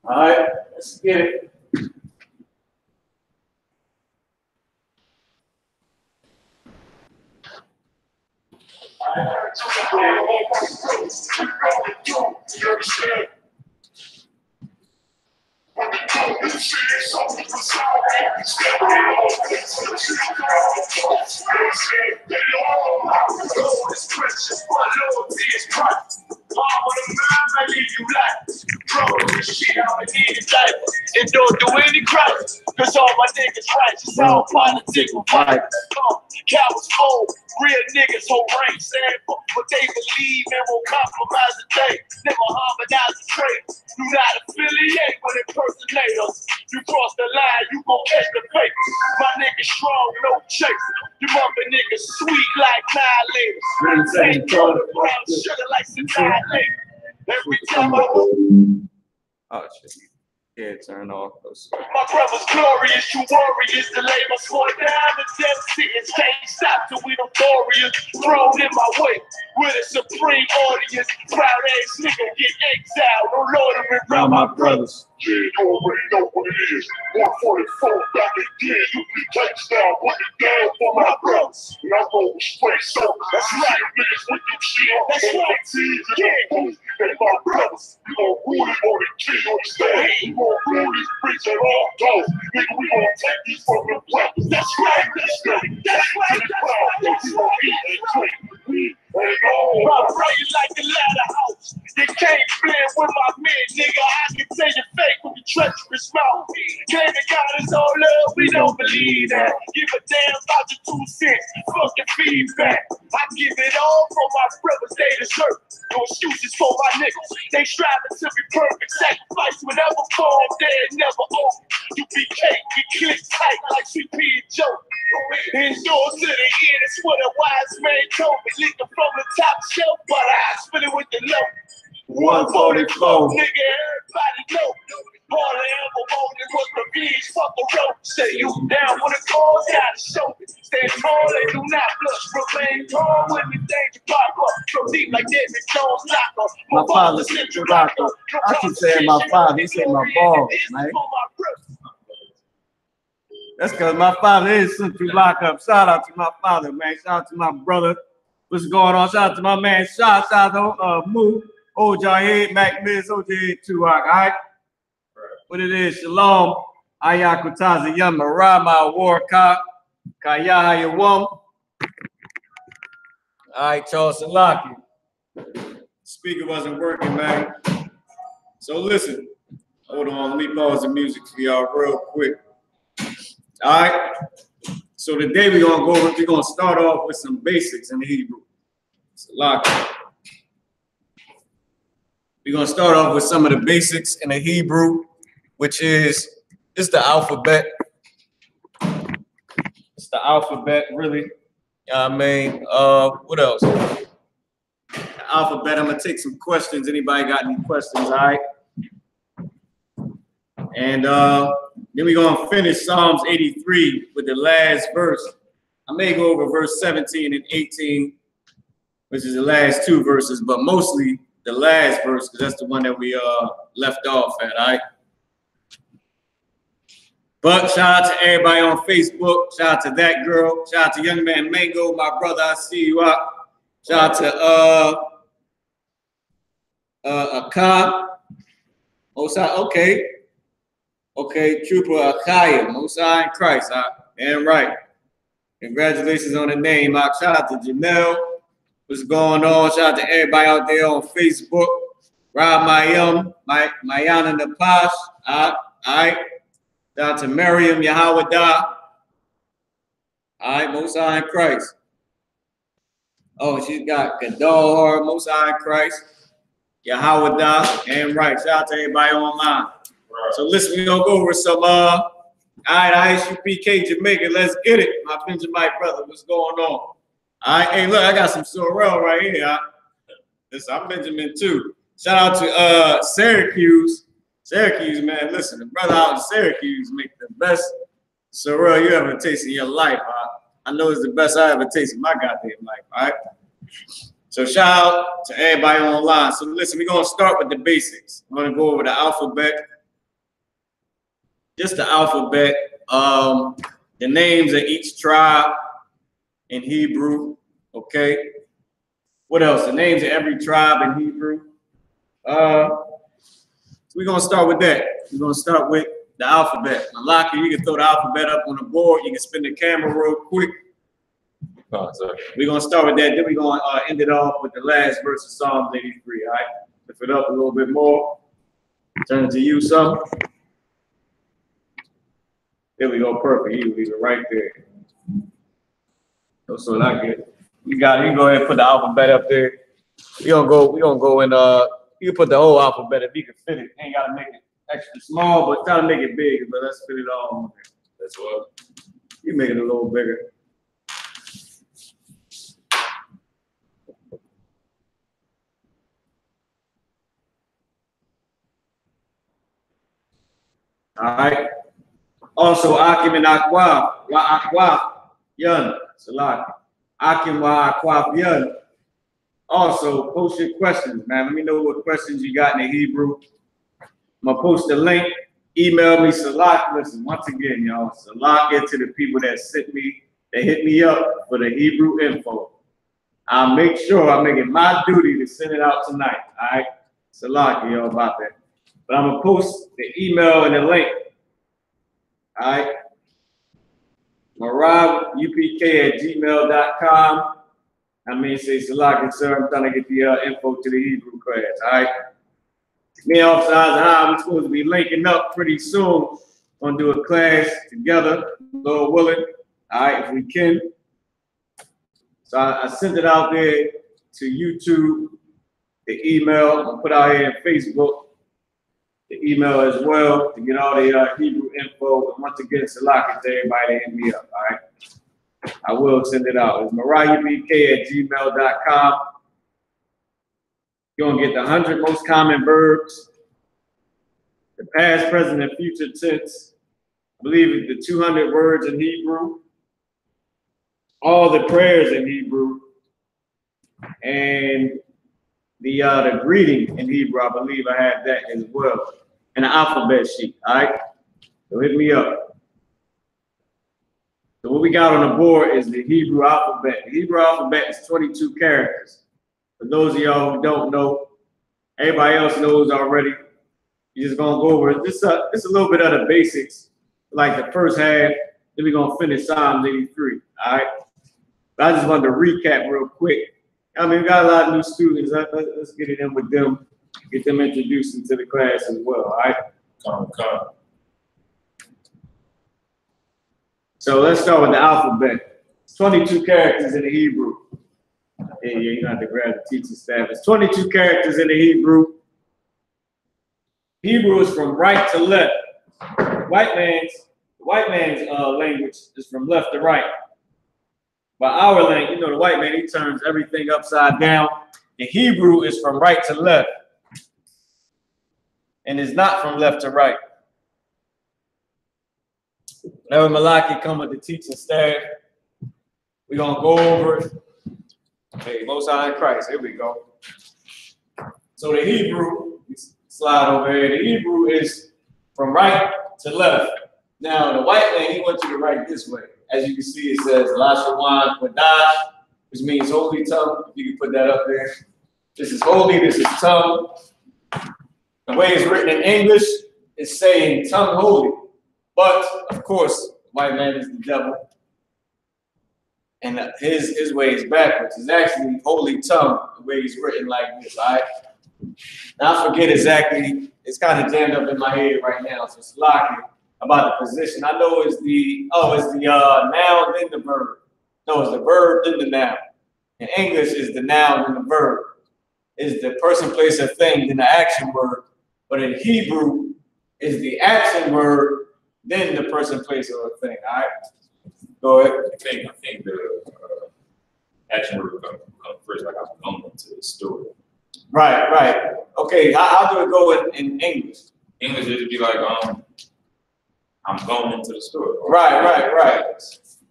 All right, let's get it. And don't do any crime, cause all my niggas righteous, all politics will fight. Cowards fold, real niggas hold rank, stand for what they believe and won't compromise the day. Never harmonize the trade. Do not affiliate with impersonators. You cross the line, you gon' catch the fake. My niggas strong, no chase. You mother niggas sweet like annihilators. Ain't brown sugar like annihilate. Every time I Oh shit. Yeah, turn off those. my brother's glorious, you warriors. The label slow down and death sentence. Can't stop till we the warriors. Thrown in my way with a supreme audience. Proud ass nigga get exiled. No loitering around my brothers. Yeah, you already know what it is. 144 back again. U.P.K style, put it down for my brothers. And I go straight so. That's right, niggas with you shit. That's right. Yeah, they my brothers. We gon' rule it on the key, you understand? We gon' rule this bitch at all costs. Nigga, we gon' take these from the brothers. That's right, that's right, that's right, that's right. We gon' eat and drink. We ain't all. I pray like the ladder house. You can't blend with my men, nigga. I can tell you fake with the treacherous mouth. Claim to God is all love, we don't believe that. Give a damn about your 2 cents, fucking feedback. I give it all for my brothers, they deserve. No excuses for my niggas. They striving to be perfect. Sacrifice whatever form, they're never over. U.P.K, we click tight like CP and Joe. Indoors to the end, it's what a wise man told me. Liquor from the top shelf, but I spit it with the low. 144, nigga, everybody know. All I ever wanted was revenge, fuck the road. Say you down with the cause, gotta show it. Stand tall and do not blush. Remain calm when the danger pop up. So deep like David Jones locker. My father's central locker. I keep saying my father, he said my balls, man. That's because my father is central lockup. Shout out to my father, man. Shout out to my brother. What's going on? Shout out to my man. Shout out to Moo, OJ, Mac Miz, OJ, Tuak, all right? What it is, Shalom, Ayakutaza Yama, Rama, Warka, Kaya Yawam. All right, Charles Salaki. Speaker wasn't working, man. So listen, hold on, let me pause the music for y'all real quick. All right, so today we're gonna start off with some basics in the Hebrew. Salaki. We're gonna start off with some of the basics in the Hebrew, which is, it's the alphabet. It's the alphabet, really. I mean, what else? The alphabet. I'm gonna take some questions. Anybody got any questions? All right. And then we're gonna finish Psalms 83 with the last verse. I may go over verse 17 and 18, which is the last 2 verses, but mostly the last verse, because that's the one that we left off at, all right? But shout out to everybody on Facebook. Shout out to that girl. Shout out to young man Mango, my brother, I.S.U.P.K. Shout out to Akab. Okay. Okay, Trooper Akaya, Mosai in Christ. Damn right. Congratulations on the name. Shout out to Janelle. What's going on? Shout out to everybody out there on Facebook. Rob Mayum, Mayana Napash. All right. Shout out to Miriam Yahweh. All right, Mosai in Christ. Oh, she's got Gadol, Mosai in Christ. Yahweh. And right. Shout out to everybody online. So listen, we're gonna go over some all right, I.S.U.P.K Jamaica. Let's get it. My Benjamite brother, what's going on? All right, hey, look, I got some sorrel right here. Listen, I'm Benjamin too. Shout out to Syracuse. Syracuse, man, listen, the brother out in Syracuse make the best sorrel you ever tasted in your life. I know it's the best I ever tasted in my goddamn life, all right? So shout out to everybody online. So listen, we're gonna start with the basics. I'm gonna go over the alphabet. Just the alphabet. The names of each tribe in Hebrew, okay? What else? The names of every tribe in Hebrew. So we're gonna start with that. We're gonna start with the alphabet. Malaki, you can throw the alphabet up on the board. You can spin the camera real quick. We're gonna start with that. Then we're gonna end it off with the last verse of Psalms 83. All right, lift it up a little bit more. Turn it to you, son. There we go. Perfect. You leave it right there. So like it. You can go ahead and put the alphabet up there. We gonna go and you can put the whole alphabet if you can fit it. Ain't gotta make it extra small, but try to make it big. But let's fit it all on there. That's what. You make it a little bigger. All right. Also, Akim and Akwaf, Wa Akwaf, Yun, Salaki. Akim Wa Akwaf, Yun. Also, post your questions, man. Let me know what questions you got in the Hebrew. I'm gonna post the link. Email me, Salak. Listen, once again, y'all, Salak it to the people that hit me up for the Hebrew info. I'll make sure I make it my duty to send it out tonight. All right, Salak, y'all about that. But I'm gonna post the email and the link. All right, marabupk@gmail.com. I mean, say Salak, sir. I'm trying to get the info to the Hebrew class. All right. Me and Officer Isaac, we're supposed to be linking up pretty soon. Gonna do a class together, Lord willing. All right, if we can. So I sent it out there to YouTube, the email. I'm gonna put out here in Facebook, the email as well to get all the Hebrew info. And once again, Salak to everybody that hit me up. All right. I will send it out. It's marabupk@gmail.com. You're gonna get the 100 most common verbs, the past, present, and future tense. I believe it's the 200 words in Hebrew, all the prayers in Hebrew, and the greeting in Hebrew. I believe I have that as well, and the alphabet sheet. All right, so hit me up. So what we got on the board is the Hebrew alphabet. The Hebrew alphabet is 22 characters. For those of y'all who don't know, everybody else knows already. You're just gonna go over just a little bit of the basics, like the first half. Then we're gonna finish Psalms 83. All right. But I just wanted to recap real quick. I mean, we got a lot of new students. Let's get it in with them, get them introduced into the class as well. All right. Come. So let's start with the alphabet. It's 22 characters in the Hebrew. Yeah, you don't have to grab the teaching staff. It's 22 characters in the Hebrew. Hebrew is from right to left. The white man's language is from left to right. But our language, the white man, he turns everything upside down. The Hebrew is from right to left. And it's not from left to right. Whenever Malaki come with the teaching staff, we're going to go over it. Hey, Most High in Christ. Here we go. So the Hebrew, slide over here. The Hebrew is from right to left. Now, the white man, he wants you to write this way. As you can see, it says Lashawan, Qadash, which means holy tongue. If you can put that up there. This is holy, this is tongue. The way it's written in English is saying tongue holy. But, of course, the white man is the devil. And his way is backwards. It's actually holy tongue, the way he's written like this, all right? Now, I forget exactly. It's kind of jammed up in my head right now, so it's locking about the position. I know it's the noun, then the verb. No, it's the verb, then the noun. In English, it's the noun, then the verb. It's the person, place, or thing, then the action word. But in Hebrew, it's the action word, then the person, place, or thing, all right? Go ahead. I think the action word will come first, like I was going to the story. Right. Okay, how do it go in English? English would be like, I'm going into the store. Right.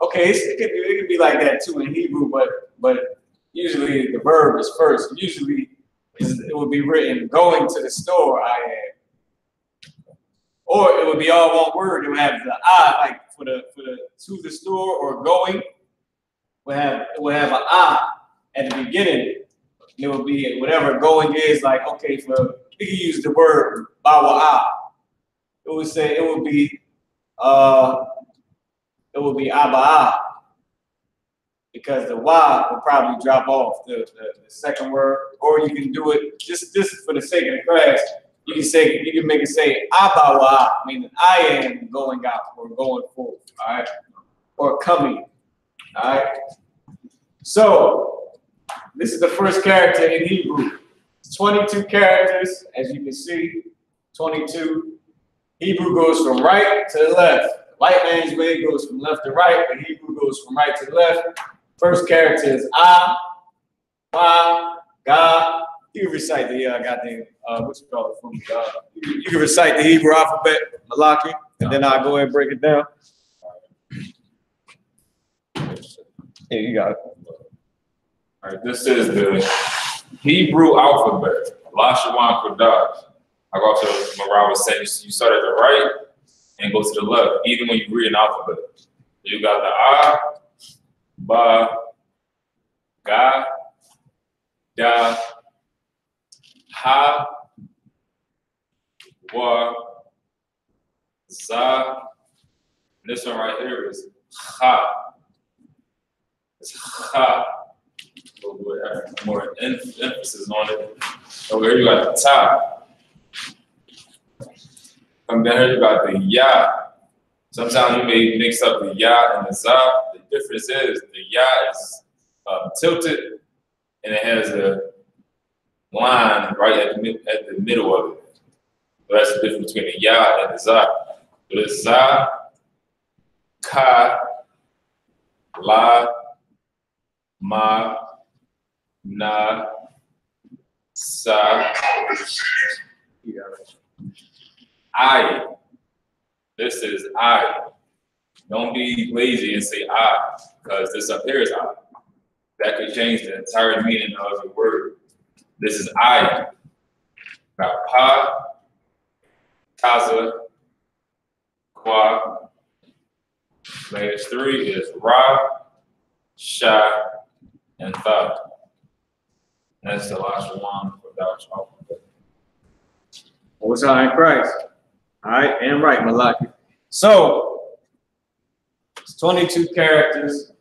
Okay, it could be like that too in Hebrew, but usually the verb is first. Usually it would be written going to the store, I am. Or it would be all one word. It would have the I, like for the to the store or going. It would have an I at the beginning. It would be whatever going is, like, okay, we can use the word bawa. It would be aba'a, because the wa will probably drop off the second word, or you can do it just for the sake of the class. You can make it say abawa, meaning I am going out or going forth, all right, or coming, all right. So this is the first character in Hebrew. It's 22 characters, as you can see, 22. Hebrew goes from right to the left. White man's way goes from left to right, but Hebrew goes from right to the left. First character is I, Ma, Ga. You can recite the you can recite the Hebrew alphabet, Malaki, and then I'll go ahead and break it down. Here, you got it. All right, this is the Hebrew alphabet, Lashawan, Qadash. I go to what I was saying, you start at the right and go to the left, even when you read an alphabet. You got the A, Ba, Ga, Da, Ha, Wa, Za. This one right here is Ha. It's Ha. A little bit more emphasis on it. Over here you got the Ta. From there you got the Ya. Sometimes you may mix up the Ya and the Za. The difference is the Ya is tilted and it has a line right at the middle of it. So that's the difference between the Ya and the Za. So the Za, Ka, La, Ma, Na, Sa, I. This is I. Don't be lazy and say I, because this up here is I. That could change the entire meaning of the word. This is I. Got Pa, Kaza, Kwa. Last three is Ra, Sha, and Tha. That's the Lashawan Qadash alphabet. Most High in Christ. All right, and right, Malaki. So, it's 22 characters.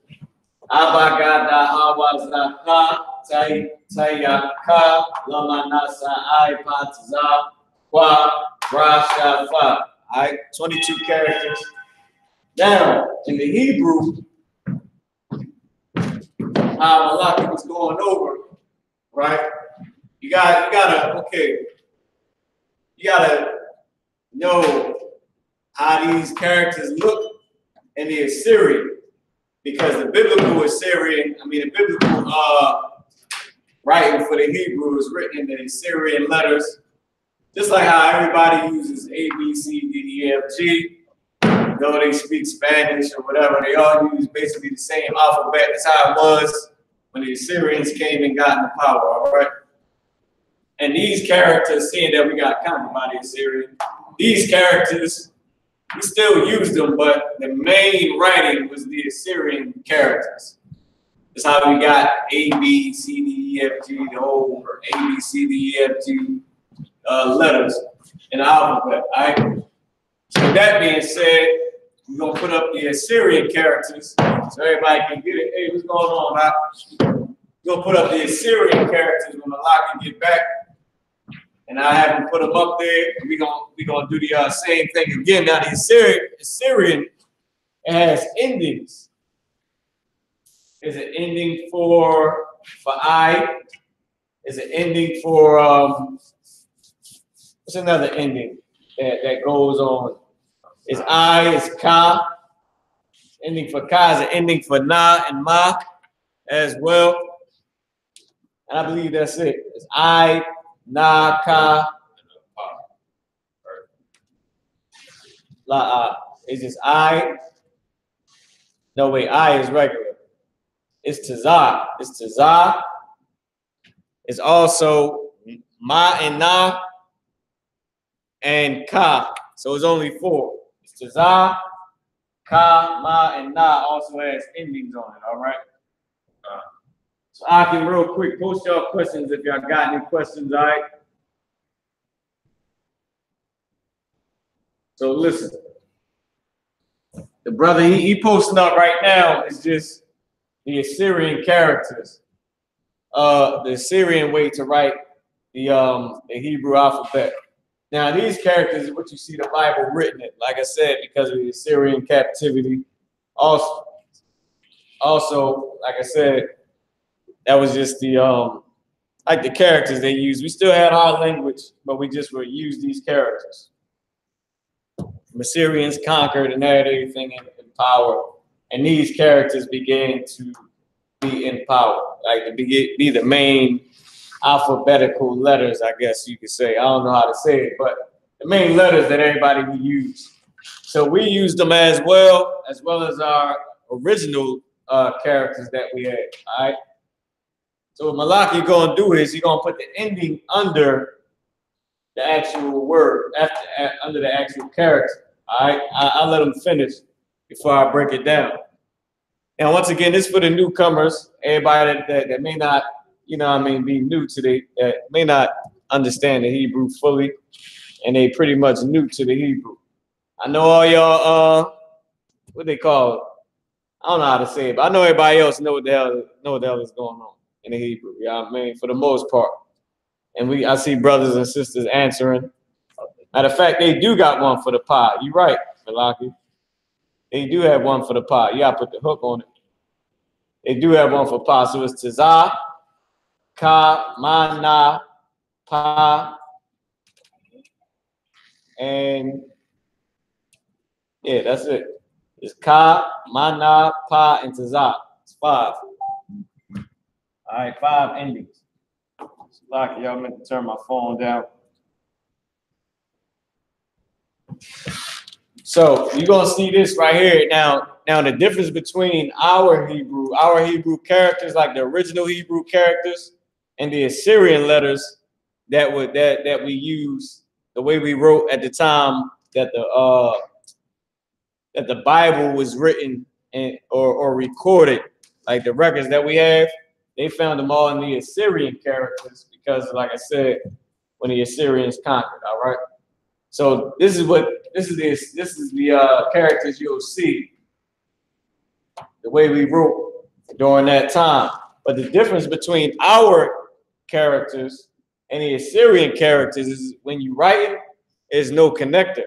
Abagada Hawazaka, Tayaka, Lamanasa, I.P.A.T.Z.A, Kwa, Rasha, Fa. All right, 22 characters. Now, in the Hebrew, Malaki was going over, right? You gotta know how these characters look in the Assyrian, because the biblical Assyrian, the biblical writing for the Hebrew is written in the Assyrian letters, just like how everybody uses A, B, C, D, E, F, G. Though they speak Spanish or whatever, they all use basically the same alphabet. That's how it was when the Assyrians came and got into power, all right? And these characters, seeing that we got conquered by the Assyrians, these characters, we still use them, but the main writing was the Assyrian characters. That's how we got A, B, C, D, E, F, G, the whole A, B, C, D, E, F, G letters in the alphabet, all right? So with that being said, we're going to put up the Assyrian characters so everybody can get it. Hey, what's going on, man? We're going to put up the Assyrian characters when Allah can get back. And I have them put them up there. And we're gonna do the same thing again. Now, the Assyrian has endings. There's an ending for I. There's an ending for, what's another ending that goes on? It's I, it's Ka. Ending for Ka is an ending for Na and Ma as well. And I believe that's it. It's I, Na, Ka, It's just I. No, wait, I is regular. It's Tazah. It's Tazah. It's also Ma and Na and Ka. So it's only 4. It's Tazah, Ka, Ma, and Na also has endings on it, all right? So I can real quick post y'all questions if y'all got any questions, all right? So listen, the brother, he posting up right now is just the Assyrian characters, the Assyrian way to write the Hebrew alphabet. Now these characters is what you see the Bible written in, like I said, because of the Assyrian captivity. Also, like I said, that was just the like the characters they used. We still had our language, but we just would use these characters. The Assyrians conquered and had everything in power, and these characters began to be in power, like to be the main alphabetical letters, I guess you could say. I don't know how to say it, but the main letters that everybody would use. So we used them as well as our original characters that we had. All right. So what Malaki gonna do is he's gonna put the ending under the actual word, under the actual character. All right. I'll let him finish before I break it down. And once again, this is for the newcomers, everybody that may not, you know what I mean, be new to that may not understand the Hebrew fully, and they pretty much new to the Hebrew. I know all y'all, what they call it? I don't know how to say it, but I know everybody else know what the hell is going on in the Hebrew. You know what I mean? For the most part. And I see brothers and sisters answering. Matter of fact, they do got one for the pie. You right, Malaki. They do have one for the pie. You gotta put the hook on it. They do have one for pie. So it's Tazah, Ka, Ma, Na, Pa, and yeah, that's it. It's Ka, Ma, Na, Pa, and Tazah. It's 5. All right, 5 endings. Lucky, y'all meant to turn my phone down. So you're gonna see this right here. Now the difference between our Hebrew characters, like the original Hebrew characters, and the Assyrian letters that we use, the way we wrote at the time that the Bible was written or recorded, like the records that we have, they found them all in the Assyrian characters because, like I said, when the Assyrians conquered. All right. So this is the characters you'll see the way we wrote during that time. But the difference between our characters and the Assyrian characters is when you write it, there's no connector,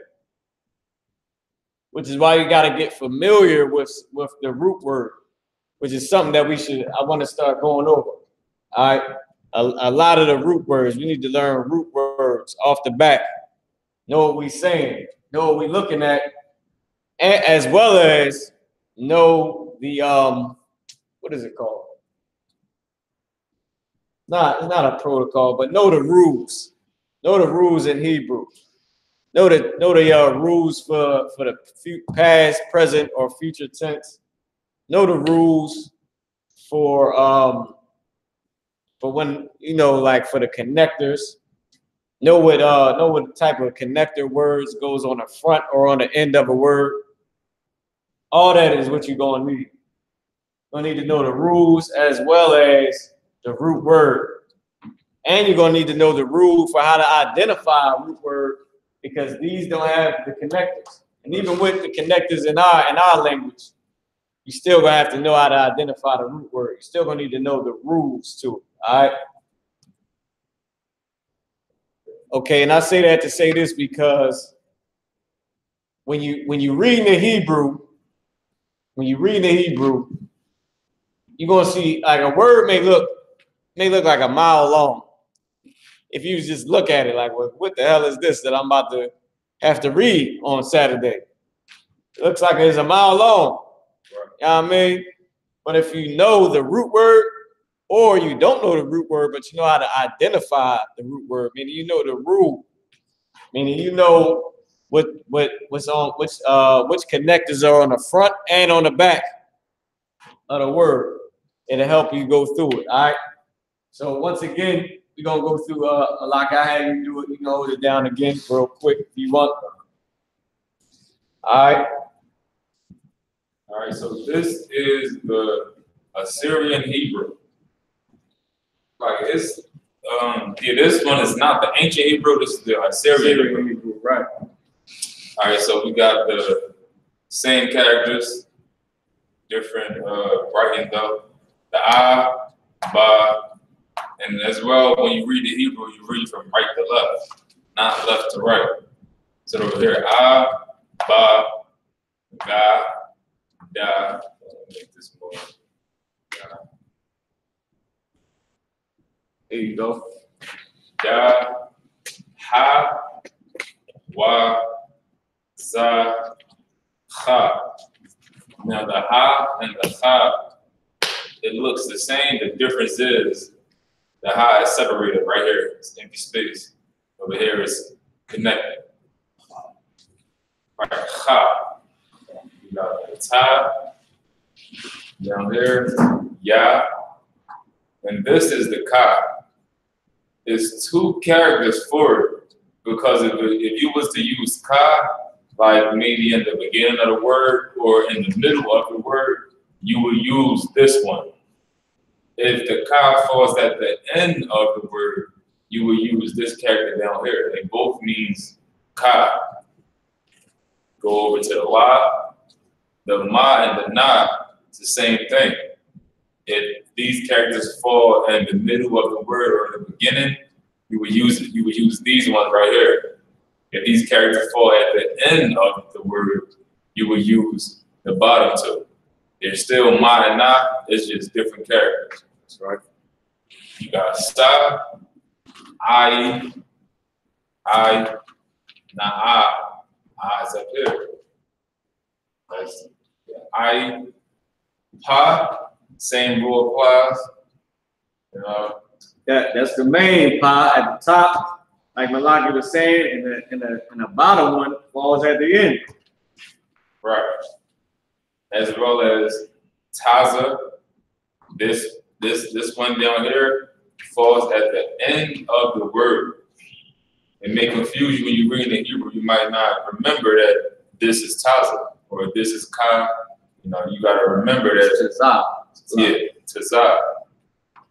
which is why you got to get familiar with the root word, which is something that I want to start going over. All right, a lot of the root words, we need to learn root words off the bat. Know what we're saying, know what we're looking at, and as well as know the what is it called? It's not a protocol, but know the rules. Know the rules in Hebrew. Know the rules for the past, present, or future tense. Know the rules for when, you know, like for the connectors. Know what type of connector words goes on the front or on the end of a word. All that is what you're gonna need. You're gonna need to know the rules as well as the root word. And you're gonna need to know the rule for how to identify a root word, because these don't have the connectors. And even with the connectors in our language, you still gonna have to know how to identify the root word. You're still gonna need to know the rules to it. All right. Okay, and I say that to say this because when you read the Hebrew, you're gonna see like a word may look like a mile long. If you just look at it like, well, what the hell is this that I'm about to have to read on Saturday? It looks like it's a mile long. You know what I mean? But if you know the root word, or you don't know the root word, but you know how to identify the root word, meaning you know the rule, meaning you know what's on which connectors are on the front and on the back of the word. It'll help you go through it. All right. So once again, we're gonna go through like I had you do it. You can hold it down again real quick if you want. All right. All right, so this is the Assyrian Hebrew. Like it's this one is not the ancient Hebrew, this is the Assyrian Hebrew. Right. All right, so we got the same characters, different writing though. The I, Ba, and as well when you read the Hebrew, you read from right to left, not left to right. So over here, I, Ba, Ga, Da. Let me make this more. There you go. Da, Ha, Wa, Za, Ha. Now the Ha and the Ha, it looks the same. The difference is the Ha is separated right here. It's empty space. Over here is connected. Right, Ha. You got the Ta. Down here, Ya. And this is the Ka. It's two characters for it. Because if you was to use Ka, like maybe in the beginning of the word or in the middle of the word, you will use this one. If the Ka falls at the end of the word, you will use this character down here. They both means Ka. Go over to the La, the Ma and the Na, it's the same thing. If these characters fall in the middle of the word or in the beginning, you would use these ones right here. If these characters fall at the end of the word, you would use the bottom two. They're still Ma and Na, it's just different characters. That's right. You got Sa, I, Na, is up here. That's I, Pa, same rule applies. You know. That's the main Pa at the top, like Malaki was saying, and the bottom one falls at the end. Right. As well as Taza, this one down here falls at the end of the word. It may confuse you when you read the Hebrew. You might not remember that this is Taza or this is Ka. You know, you gotta remember that. Tazah. Yeah, Tazah.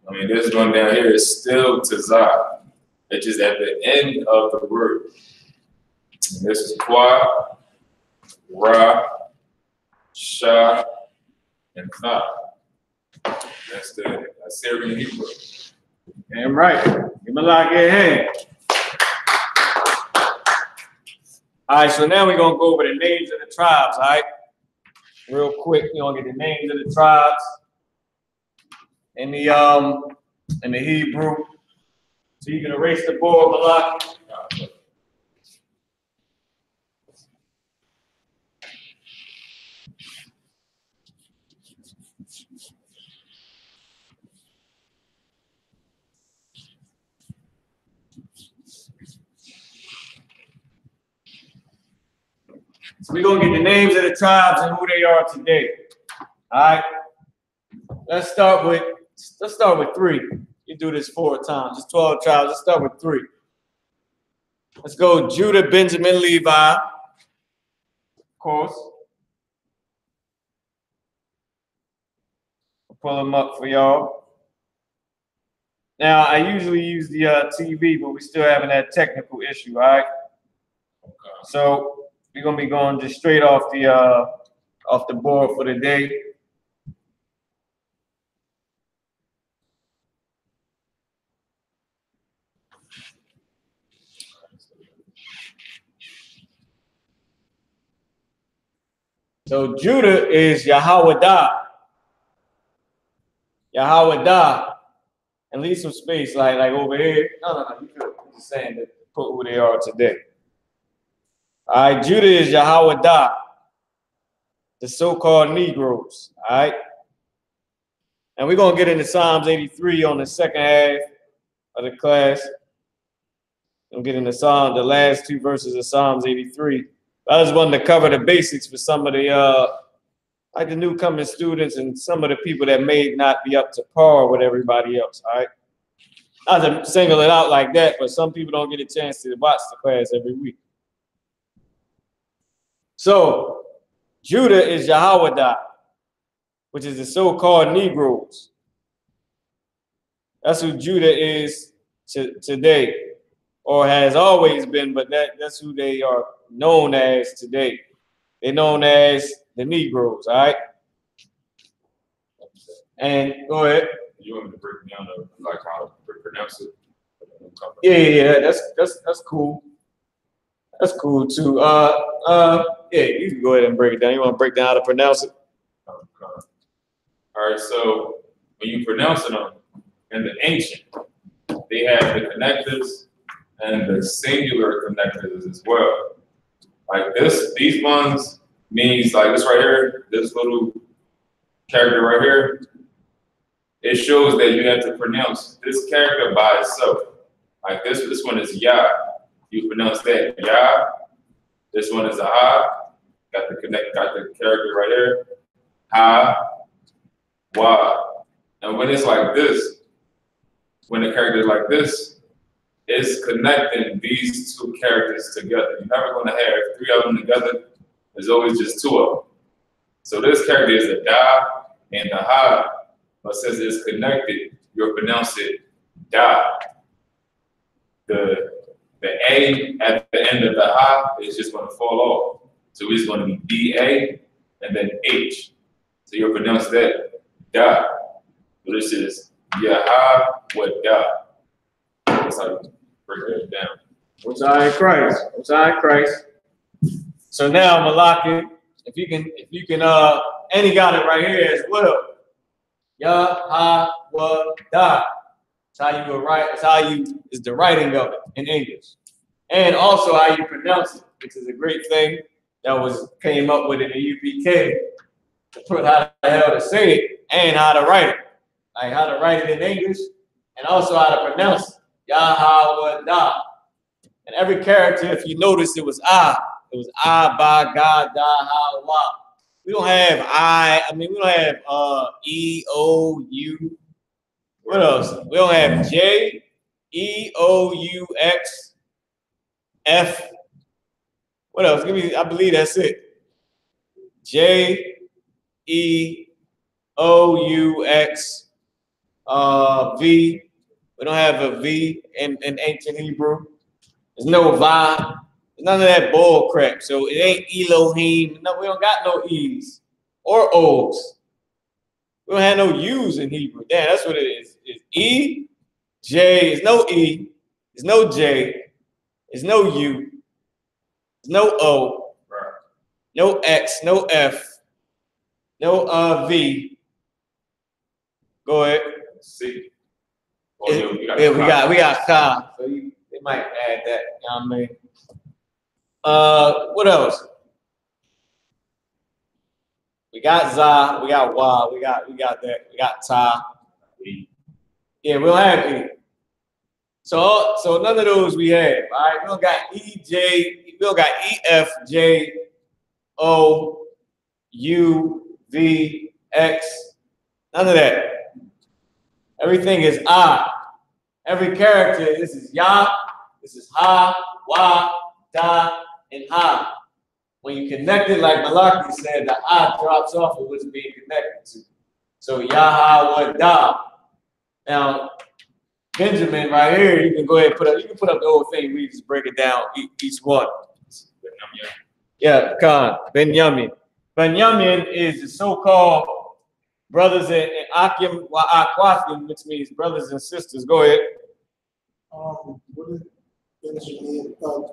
I mean, this one down here is still Tazah. It's just at the end of the word. And this is Kwa, Ra, Sha, and Tha. That's the Assyrian Hebrew. Damn right. Give me like a hand. All right, so now we're gonna go over the names of the tribes, all right? Real quick, you're gonna get the names of the tribes in the Hebrew. So you can erase the board, Malak. So we're gonna get the names of the tribes and who they are today. All right. Let's start with 3. You do this 4 times. It's 12 tribes. Let's start with 3. Let's go Judah, Benjamin, Levi. Of course. I'll pull them up for y'all. Now I usually use the TV, but we're still having that technical issue. All right. Okay. So we're gonna be going just straight off the board for the day. So Judah is Yahweh. Yahweh. And leave some space like over here. No, you good. I'm just saying to put who they are today. All right, Judah is Yahweh, the so-called Negroes. All right. And we're gonna get into Psalms 83 on the second half of the class. I'm getting the Psalm, the last 2 verses of Psalms 83. I just wanted to cover the basics for some of the like the newcoming students and some of the people that may not be up to par with everybody else. All right. Not to single it out like that, but some people don't get a chance to watch the class every week. So Judah is Yahweh, which is the so-called Negroes. That's who Judah is today, or has always been, but that's who they are known as today. They're known as the Negroes, all right? And go ahead. You want me to break it down to like how to pronounce it? Yeah, that's cool. That's cool too. Yeah, you can go ahead and break it down. You want to break down how to pronounce it? All right, so when you pronounce it in the ancient, they have the connectors and the singular connectors as well. Like this, these ones means like this right here, this little character right here, it shows that you have to pronounce this character by itself. Like this one is Yah. You pronounce that Yah. This one is a Ha. Got the character right here. Ha. Wa. And when it's like this, when the character is like this, it's connecting these 2 characters together. You're never going to have 3 of them together. There's always just 2 of them. So this character is a Da and a Ha, but since it's connected, you'll pronounce it Da. The A at the end of the Ha is just going to fall off. So it's going to be D-A and then H. So you'll pronounce that Da. So this is Yahweh. That's how you break that down. Most High in Christ. Most High in Christ. So now Malaki, if you can, and he got it right here as well. Yahweh. That's how you would write. That's how is the writing of it in English, and also how you pronounce it, which is a great thing that came up with in the U.P.K. to put how the hell to say it and how to write it, like how to write it in English, and also how to pronounce it. Yahweh. And every character, if you notice, it was I. It was I, Ba, God, Da, Ha, Wa. We don't have we don't have E, O, U. What else? We don't have J, E, O, U, X, F. What else? I believe that's it. J, E, O, U, X, V. We don't have a V in ancient Hebrew. There's no Va. There's none of that bull crap. So it ain't Elohim. No, we don't got no E's or O's. We don't have no U's in Hebrew. Damn, that's what it is. It's E, J. There's no E. There's no J. There's no U. There's no O. No X. No F. No V. Go ahead. C. We got Ka. So they might add that. You know what I mean? What else? We got Za, we got Wa, we got that, we got Ta. Yeah, we'll have E. So none of those we have. All right, we don't got E, J, we don't got E, F, J, O, U, V, X. None of that. Everything is I. Every character, this is Yah, this is Ha, Wa, Da, and Ha. When you connect it, like Malaki said, the I drops off of what's being connected to. So Yahweh Da. Now, Benjamin right here, you can go ahead and put up the whole thing. We just break it down, each one. Yeah, Khan, Benjamin. Benjamin is the so-called brothers in Akim wa Akwathim, which means brothers and sisters. Go ahead. What is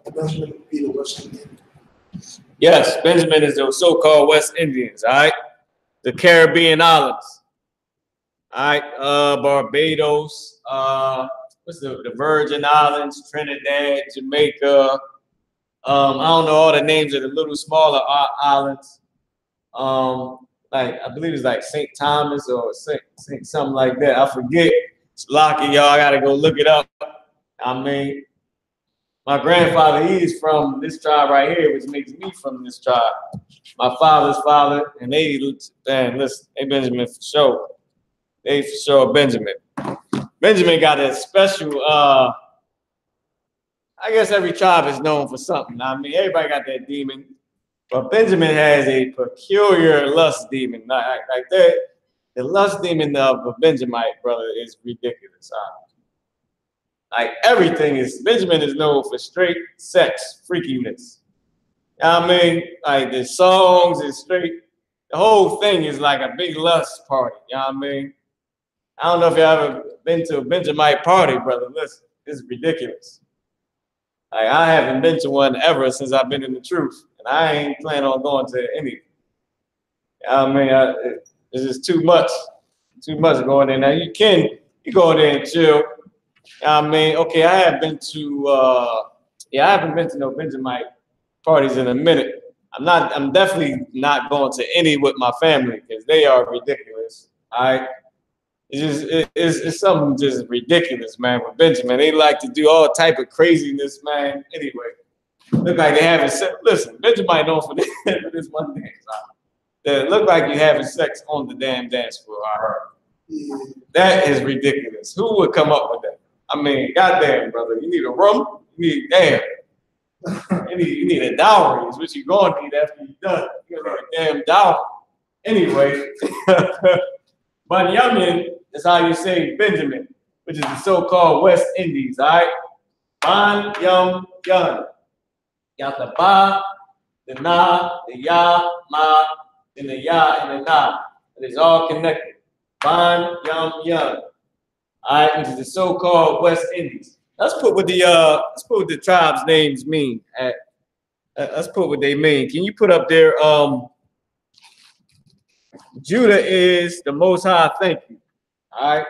Benjamin be the West Indian? Yes, Benjamin is the so-called West Indians, all right? The Caribbean islands. All right, Barbados, what's the Virgin Islands, Trinidad, Jamaica. I don't know all the names of the little smaller islands. Like I believe it's like St. Thomas or Saint something like that. I forget. It's lucky, y'all. I gotta go look it up. I mean, My grandfather, he is from this tribe right here, which makes me from this tribe. My father's father, and man, listen, they Benjamin for sure. They for sure Benjamin. Benjamin got a special, I guess every tribe is known for something. I mean, everybody got that demon, but Benjamin has a peculiar lust demon. Like that, the lust demon of a Benjamite brother is ridiculous. Like everything is, Benjamin is known for straight sex, freakiness. You know what I mean? Like the songs is straight, the whole thing is like a big lust party. You know what I mean? I don't know if you ever been to a Benjamite party, brother. Listen, it's ridiculous. Like I haven't been to one ever since I've been in the truth, and I ain't planning on going to any. You know what I mean? It's just too much going there. Now you go there and chill. You know what I mean? Okay, I haven't been to no Benjamite parties in a minute. I'm definitely not going to any with my family because they are ridiculous. All right. It's something just ridiculous, man, with Benjamin. They like to do all type of craziness, man. Anyway, look like they having sex. Listen, Benjamin known for this one thing. That look like you having sex on the damn dance floor, I heard. That is ridiculous. Who would come up with that? I mean, goddamn, brother. You need a room? You need a dowry is what you're going to need after you're done. You need a damn dowry. Anyway, Bunyamin is how you say Benjamin, which is the so-called West Indies, all right? Ban-yum-yun. You got the ba, the na, the ya, ma, and the ya, and the na. It is all connected. Ban-yum-yun. All right, which is the so-called West Indies. Let's put what the tribes' names mean. Let's put what they mean. Can you put up there? Judah is the Most High. Thank you. All right,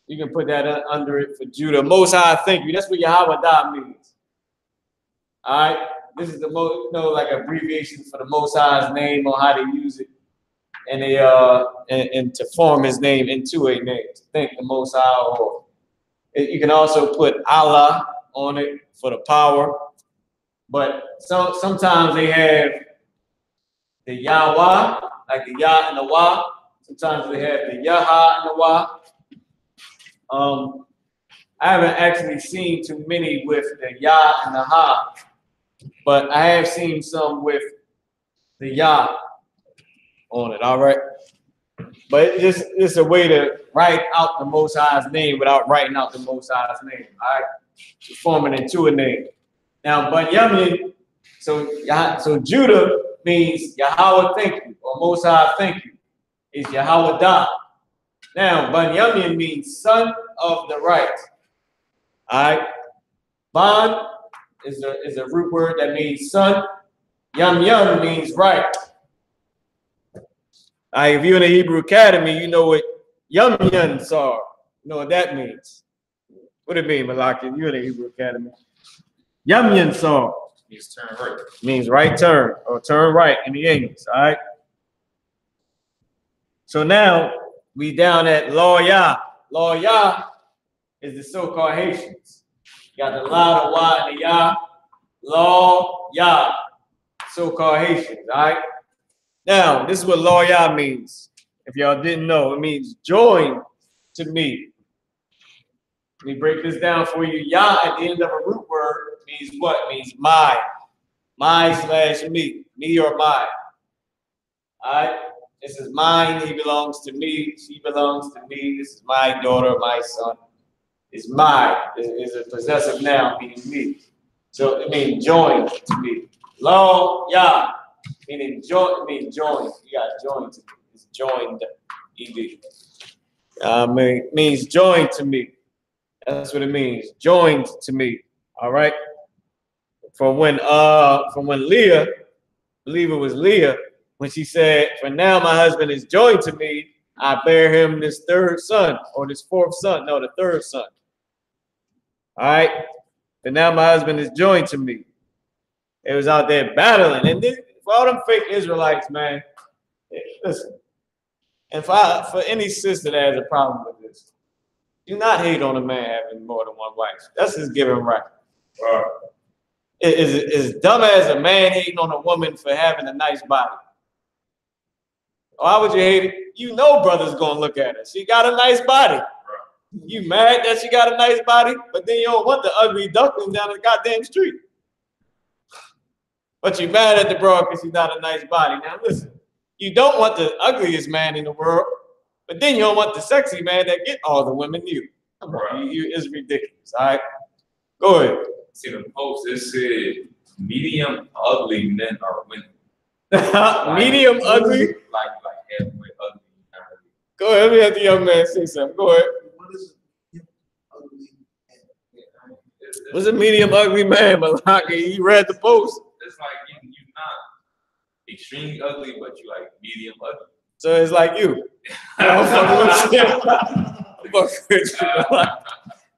you can put that under it for Judah. Most High. Thank you. That's what Yahweh means. All right, this is the most, like abbreviation for the Most High's name or how they use it, and they and to form His name into a name. To thank the Most High or. You can also put Allah on it for the power, but sometimes they have the Yahweh, like the Yah and the Wah. Sometimes they have the Yaha and the Wah. I haven't actually seen too many with the Yah and the Ha, but I have seen some with the Yah on it. All right. But it's a way to write out the Most High's name without writing out the Most High's name. All right, to form it into a name. Now, Bunyamin, so Judah means Yahweh thank you, or Most High thank you. Is Yahweh da. Now, Bunyamin means son of the right. All right, Ban is a root word that means son. Yum means right. If you're in the Hebrew Academy, you know what yum-yuns are. You know what that means. What do it mean, Malaki? You're in the Hebrew Academy. Yum-yuns are. Means turn right. Means right turn or turn right in the English, all right? So now we down at Law Yah. Law Yah is the so-called Haitians. You got the La, the Wa, and the Yah. Law Yah, so-called Haitians, all right? Now, this is what Law Yah means. If y'all didn't know, it means join to me. Let me break this down for you. Yah at the end of a root word means what? It means my. Me or my. All right? This is mine. He belongs to me. She belongs to me. This is my daughter, my son. It's my. It's a possessive noun meaning me. So it means join to me. Law Yah. Meaning join, means join. You got joined to me. It's joined, ed. Means joined to me. That's what it means. Joined to me. All right. From when Leah, I believe it was Leah, when she said, "For now my husband is joined to me, I bear him this third son," or this fourth son. No, the third son. All right. For now my husband is joined to me. It was out there battling, and for all them fake Israelites, man, listen, and for any sister that has a problem with this, do not hate on a man having more than one wife. That's his given right. Is dumb as a man hating on a woman for having a nice body. Why would you hate it? You know brother's gonna look at her. She got a nice body. You mad that she got a nice body, but then you don't want the ugly duckling down the goddamn street. But you mad at the broad because she's not a nice body. Now listen, you don't want the ugliest man in the world, but then you don't want the sexy man that get all the women you. Come on, it's ridiculous. All right, go ahead. See the post, it said medium ugly men are women. Medium ugly? Like halfway ugly. Go ahead, let me have the young man say something. Go ahead. What is medium ugly man? What's a medium ugly man, Malaki? You read the post. It's like you're not extremely ugly, but you like medium ugly. So it's like you.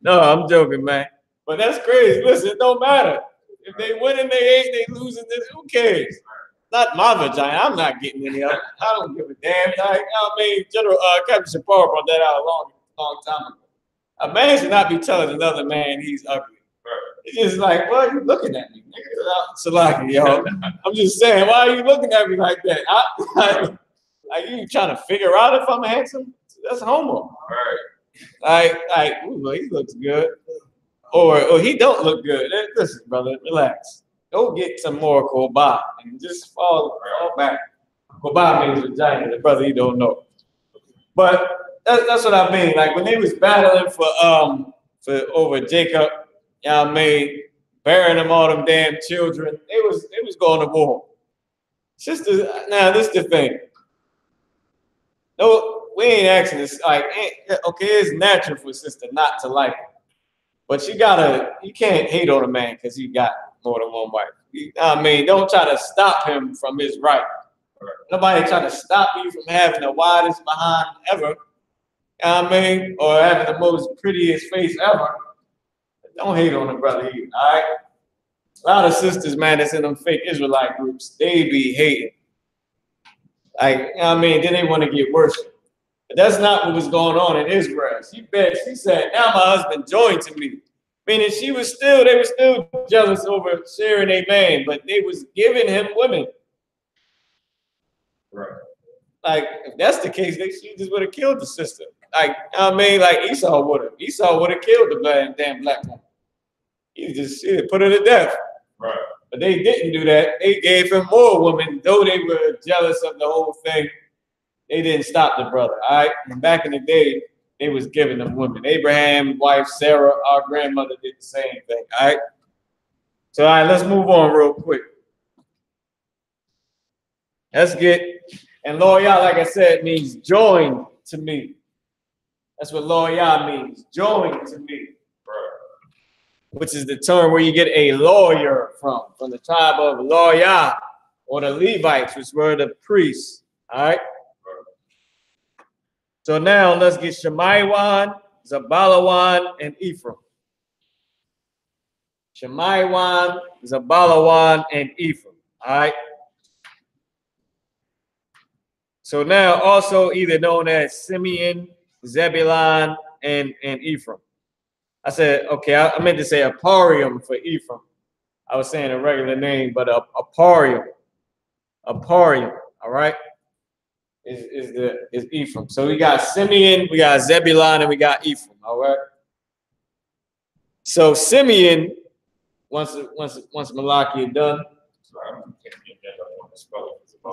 No, I'm joking, man. But that's crazy. Listen, it don't matter. If they winning, they ain't, they losing, then who cares? Not my vagina. I'm not getting any of it. I don't give a damn. I mean, General Captain Shapar brought that out a long time ago. A man should not be telling another man he's ugly. It's just like, why are you looking at me? Salaki, yo. I'm just saying, why are you looking at me like that? Like you trying to figure out if I'm handsome? That's homo. Like, ooh, he looks good. Or he don't look good. Listen, brother, relax. Go get some more Koba and just fall back. Koba means vagina, the brother you don't know. But that's what I mean. Like when they was battling for over Jacob, you know what I mean, bearing them all them damn children, they was going to war. Sisters, now this is the thing. No, we ain't asking this. Like, okay, it's natural for a sister not to like him. But you can't hate on a man because he got more than one wife. I mean, don't try to stop him from his right. Nobody trying to stop you from having the widest behind ever. You know what I mean? Or having the most prettiest face ever. Don't hate on a brother either, all right? A lot of sisters, man, that's in them fake Israelite groups, they be hating. Like, you know what I mean? Then they want to get worshiped. But that's not what was going on in Israel. She said, now my husband joined to me. Meaning they were still jealous over sharing a man, but they was giving him women. Right. Like, if that's the case, she just would have killed the sister. Like, I mean, like Esau would have. Esau would have killed the damn black woman. He put her to death. Right. But they didn't do that. They gave him more women, though they were jealous of the whole thing. They didn't stop the brother, all right? And back in the day, they was giving them women. Abraham's wife, Sarah, our grandmother did the same thing, all right? So, all right, let's move on real quick. Let's get, and loyal, like I said, means join to me. That's what loyal means, join to me. Which is the term where you get a lawyer from the tribe of loyal, or the Levites, which were the priests, all right? So now let's get Shemaiwan, Zabalawan, and Ephraim. Shemaiwan, Zabalawan, and Ephraim. All right. So now also either known as Simeon, Zebulun, and Ephraim. I said, okay, I meant to say Aparium for Ephraim. I was saying a regular name, but Aparium. Aparium, all right? Is Ephraim. So we got Simeon, we got Zebulun, and we got Ephraim. All right. So Simeon, once Malaki is done.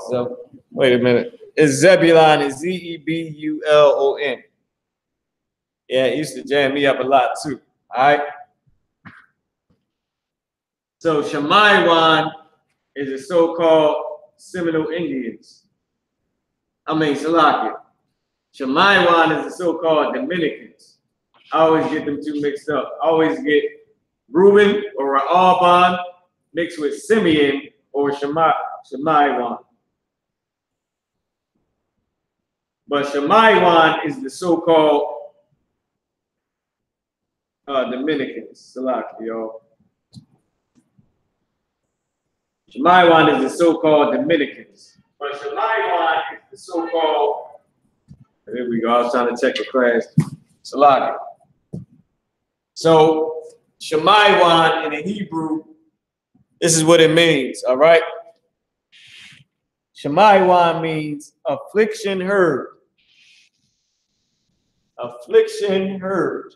So wait a minute. It's Zebulun, is Zebulon. Yeah, it used to jam me up a lot too. All right. So Shemaiwan is the so-called Seminole Indians. Salaki. Shemaiwan is the so-called Dominicans. I always get them two mixed up. I always get Reuben or Alban mixed with Simeon or Shemaiwan. But Shemaiwan is the so-called Dominicans. Salaki, y'all. Shemaiwan is the so-called Dominicans. But Shemaiwan is the so-called, here we go, I was trying to check the class. Salaki. So Shemaywan in the Hebrew, this is what it means, all right? Shemaywan means affliction heard. Affliction heard.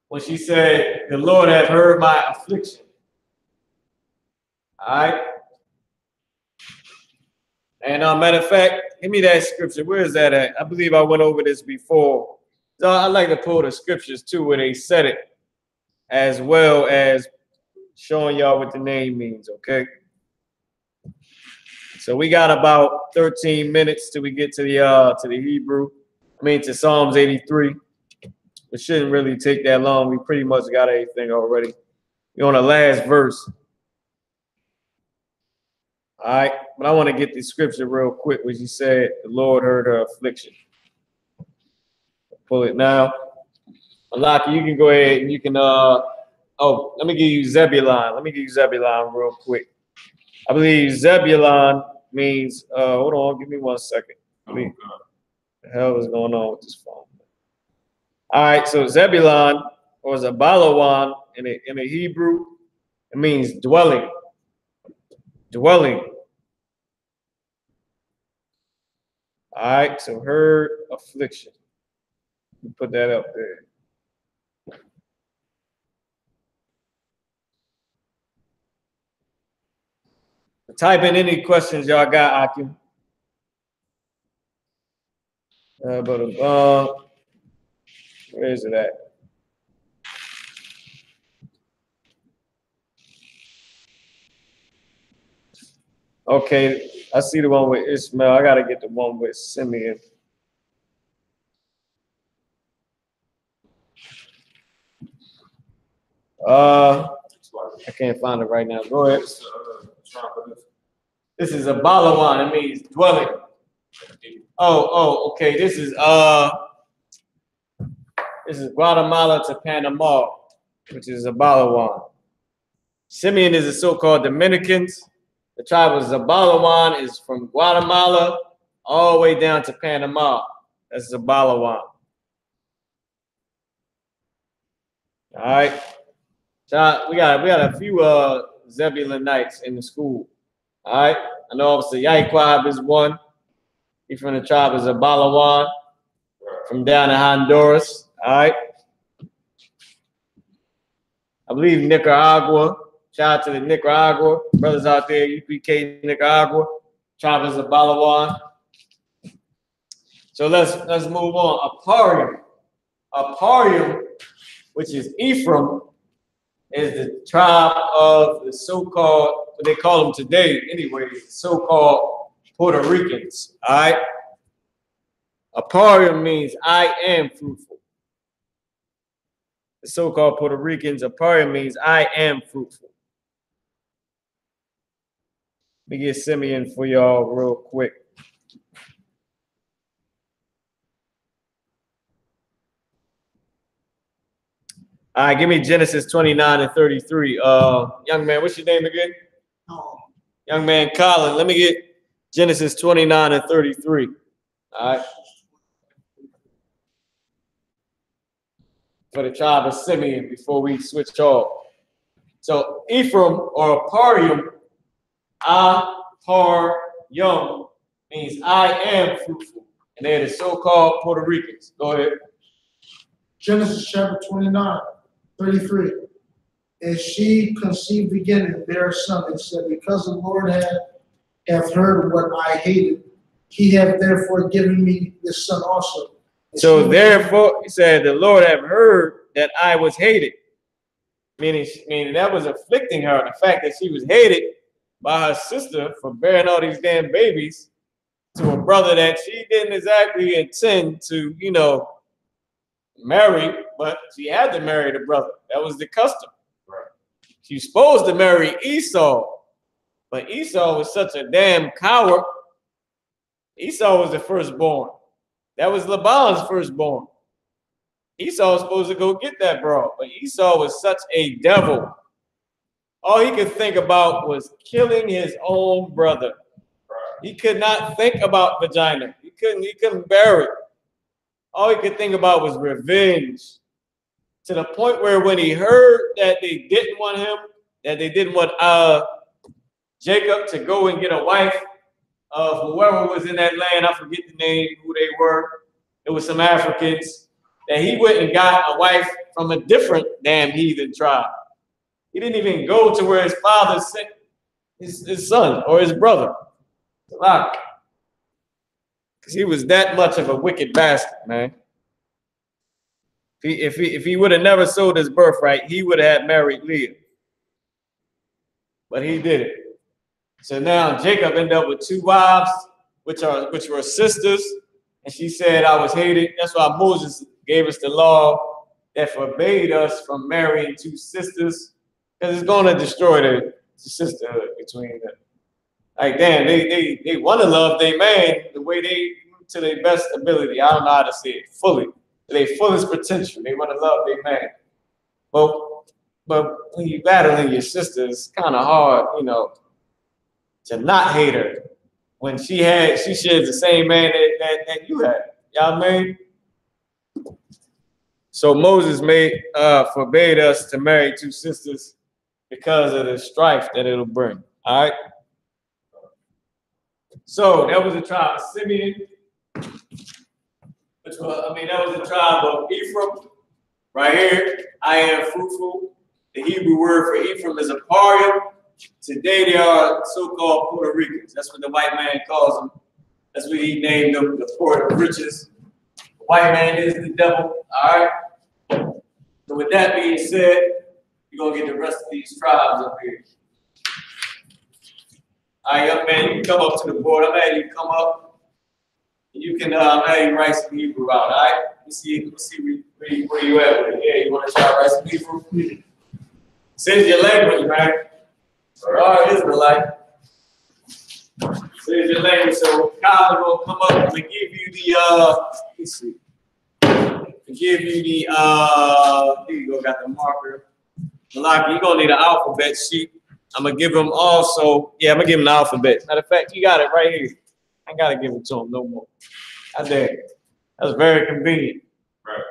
When she said, the Lord hath heard my affliction. All right? And matter of fact, give me that scripture. Where is that at? I believe I went over this before. So I like to pull the scriptures too, where they said it, as well as showing y'all what the name means, okay? So we got about 13 minutes till we get to the Hebrew. I mean to Psalms 83. It shouldn't really take that long. We pretty much got everything already. We're on the last verse. All right, but I want to get the scripture real quick, where she said, the Lord heard her affliction. Pull it now. Malaki, you can go ahead and you can, oh, let me give you Zebulon. Let me give you Zebulon real quick. I believe Zebulon means, hold on, give me 1 second. What the hell is going on with this phone? All right, so Zebulon, or Zabalawan in the Hebrew, it means dwelling. Dwelling. All right, so heard affliction. Put that up there. Type in any questions y'all got, Akim. Where is it at? Okay, I see the one with Ishmael. I gotta get the one with Simeon. I can't find it right now. Go ahead. This is a Balawan. It means dwelling. Oh, okay. This is Guatemala to Panama, which is a Balawan. Simeon is the so-called Dominicans. The tribe of Zabalawan is from Guatemala all the way down to Panama. That's Zabalawan. All right. So we got a few Zebulonites in the school. All right. I know Officer Yaquab is one. He's from the tribe of Zabalawan, from down in Honduras. All right. I believe Nicaragua. Shout out to the Nicaragua brothers out there, U.P.K. Nicaragua, tribe of Zabalawan. So let's move on. Aparium, which is Ephraim, is the tribe of the so-called, what they call them today anyway, so-called Puerto Ricans. All right. Aparium means I am fruitful. The so-called Puerto Ricans, Aparium means I am fruitful. Let me get Simeon for y'all real quick. All right, give me Genesis 29 and 33. Young man, what's your name again? Young man, Colin. Let me get Genesis 29 and 33. All right. For the tribe of Simeon before we switch off. So Ephraim or Aparium, Aparium means I am fruitful. And they're the so-called Puerto Ricans. Go ahead. Genesis chapter 29, 33. And she conceived again and bare a son and said, because the Lord hath heard what I hated, he hath therefore given me this son also. And so therefore, he said, the Lord hath heard that I was hated. Meaning that was afflicting her, the fact that she was hated by her sister for bearing all these damn babies to a brother that she didn't exactly intend to, marry, but she had to marry the brother. That was the custom. Right. She was supposed to marry Esau, but Esau was such a damn coward. Esau was the firstborn. That was Laban's firstborn. Esau was supposed to go get that broad, but Esau was such a devil. All he could think about was killing his own brother. He could not think about vagina. He couldn't bear it. All he could think about was revenge. to the point where when he heard that they didn't want him, that they didn't want Jacob to go and get a wife of whoever was in that land, I forget the name, who they were. It was some Africans, that he went and got a wife from a different damn heathen tribe. He didn't even go to where his father sent his son or his brother. Because he was that much of a wicked bastard, man. If he would have never sold his birthright, he would have married Leah. But he did it. So now Jacob ended up with 2 wives, which were sisters, and she said, I was hated. That's why Moses gave us the law that forbade us from marrying 2 sisters, because it's going to destroy the sisterhood between them. Like, damn, they want to love their man the way they, to their best ability. I don't know how to say it fully. To their fullest potential. They want to love their man. But when you're battling your sister, it's kind of hard, you know, to not hate her when she shares the same man that you had. Y'all mean? So Moses forbade us to marry 2 sisters because of the strife that it'll bring. All right. So that was the tribe of Simeon, that was the tribe of Ephraim. Right here, I am fruitful. The Hebrew word for Ephraim is Aparim. Today they are so-called Puerto Ricans. That's what the white man calls them. That's what he named them, the port of riches. The white man is the devil. All right. So with that being said, you're gonna get the rest of these tribes up here. All right, young man, you can come up to the board. I'm having you come up. You can have you write some Hebrew out. All right. Let's see where you at with it. Yeah, you want to try to write some Hebrew? Send your language, man. Or our Israelite. Send your language. So Kyle will come up and give you the let's see. Give you the here you go, got the marker. Malaki, you're gonna need an alphabet sheet. I'm gonna give him also, I'm gonna give him the alphabet. Matter of fact, you got it right here. I gotta give it to him no more. I dare. That's very convenient. Right.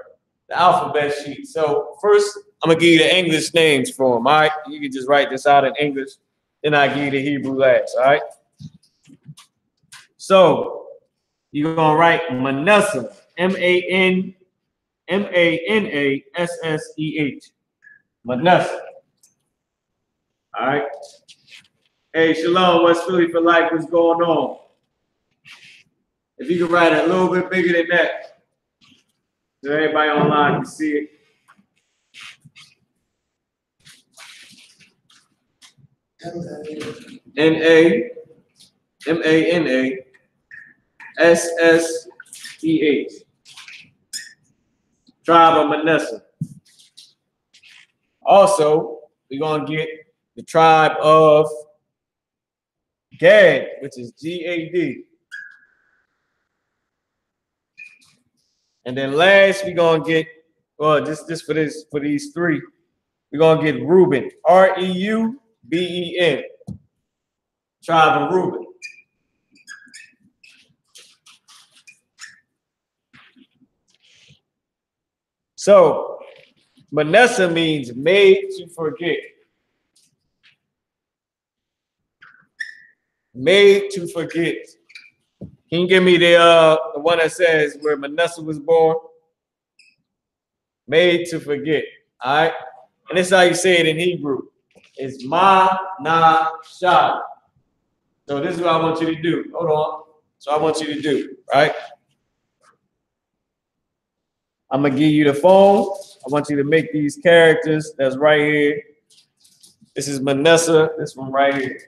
The alphabet sheet. So first, I'm gonna give you the English names for him. All right, you can just write this out in English. Then I give you the Hebrew last. All right. So you're gonna write Manasseh, Manasseh, Manasseh. All right. Hey, Shalom, West Philly for life. What's going on? If you can write it a little bit bigger than that, so everybody online can see it. Manasseh. Tribe of Manasseh. Also, we're going to get the tribe of Gad, which is Gad. And then last, we're going to get, well, just for these 3, we're going to get Reuben, Reuben, tribe of Reuben. So Manasseh means made to forget. Made to forget. Can you give me the one that says where Manasseh was born? Made to forget. All right. And this is how you say it in Hebrew. It's Ma-na-shah. So this is what I want you to do. Hold on. So I want you to do, right? I'm gonna give you the phone. I want you to make these characters that's right here. This is Manasseh. This one right here.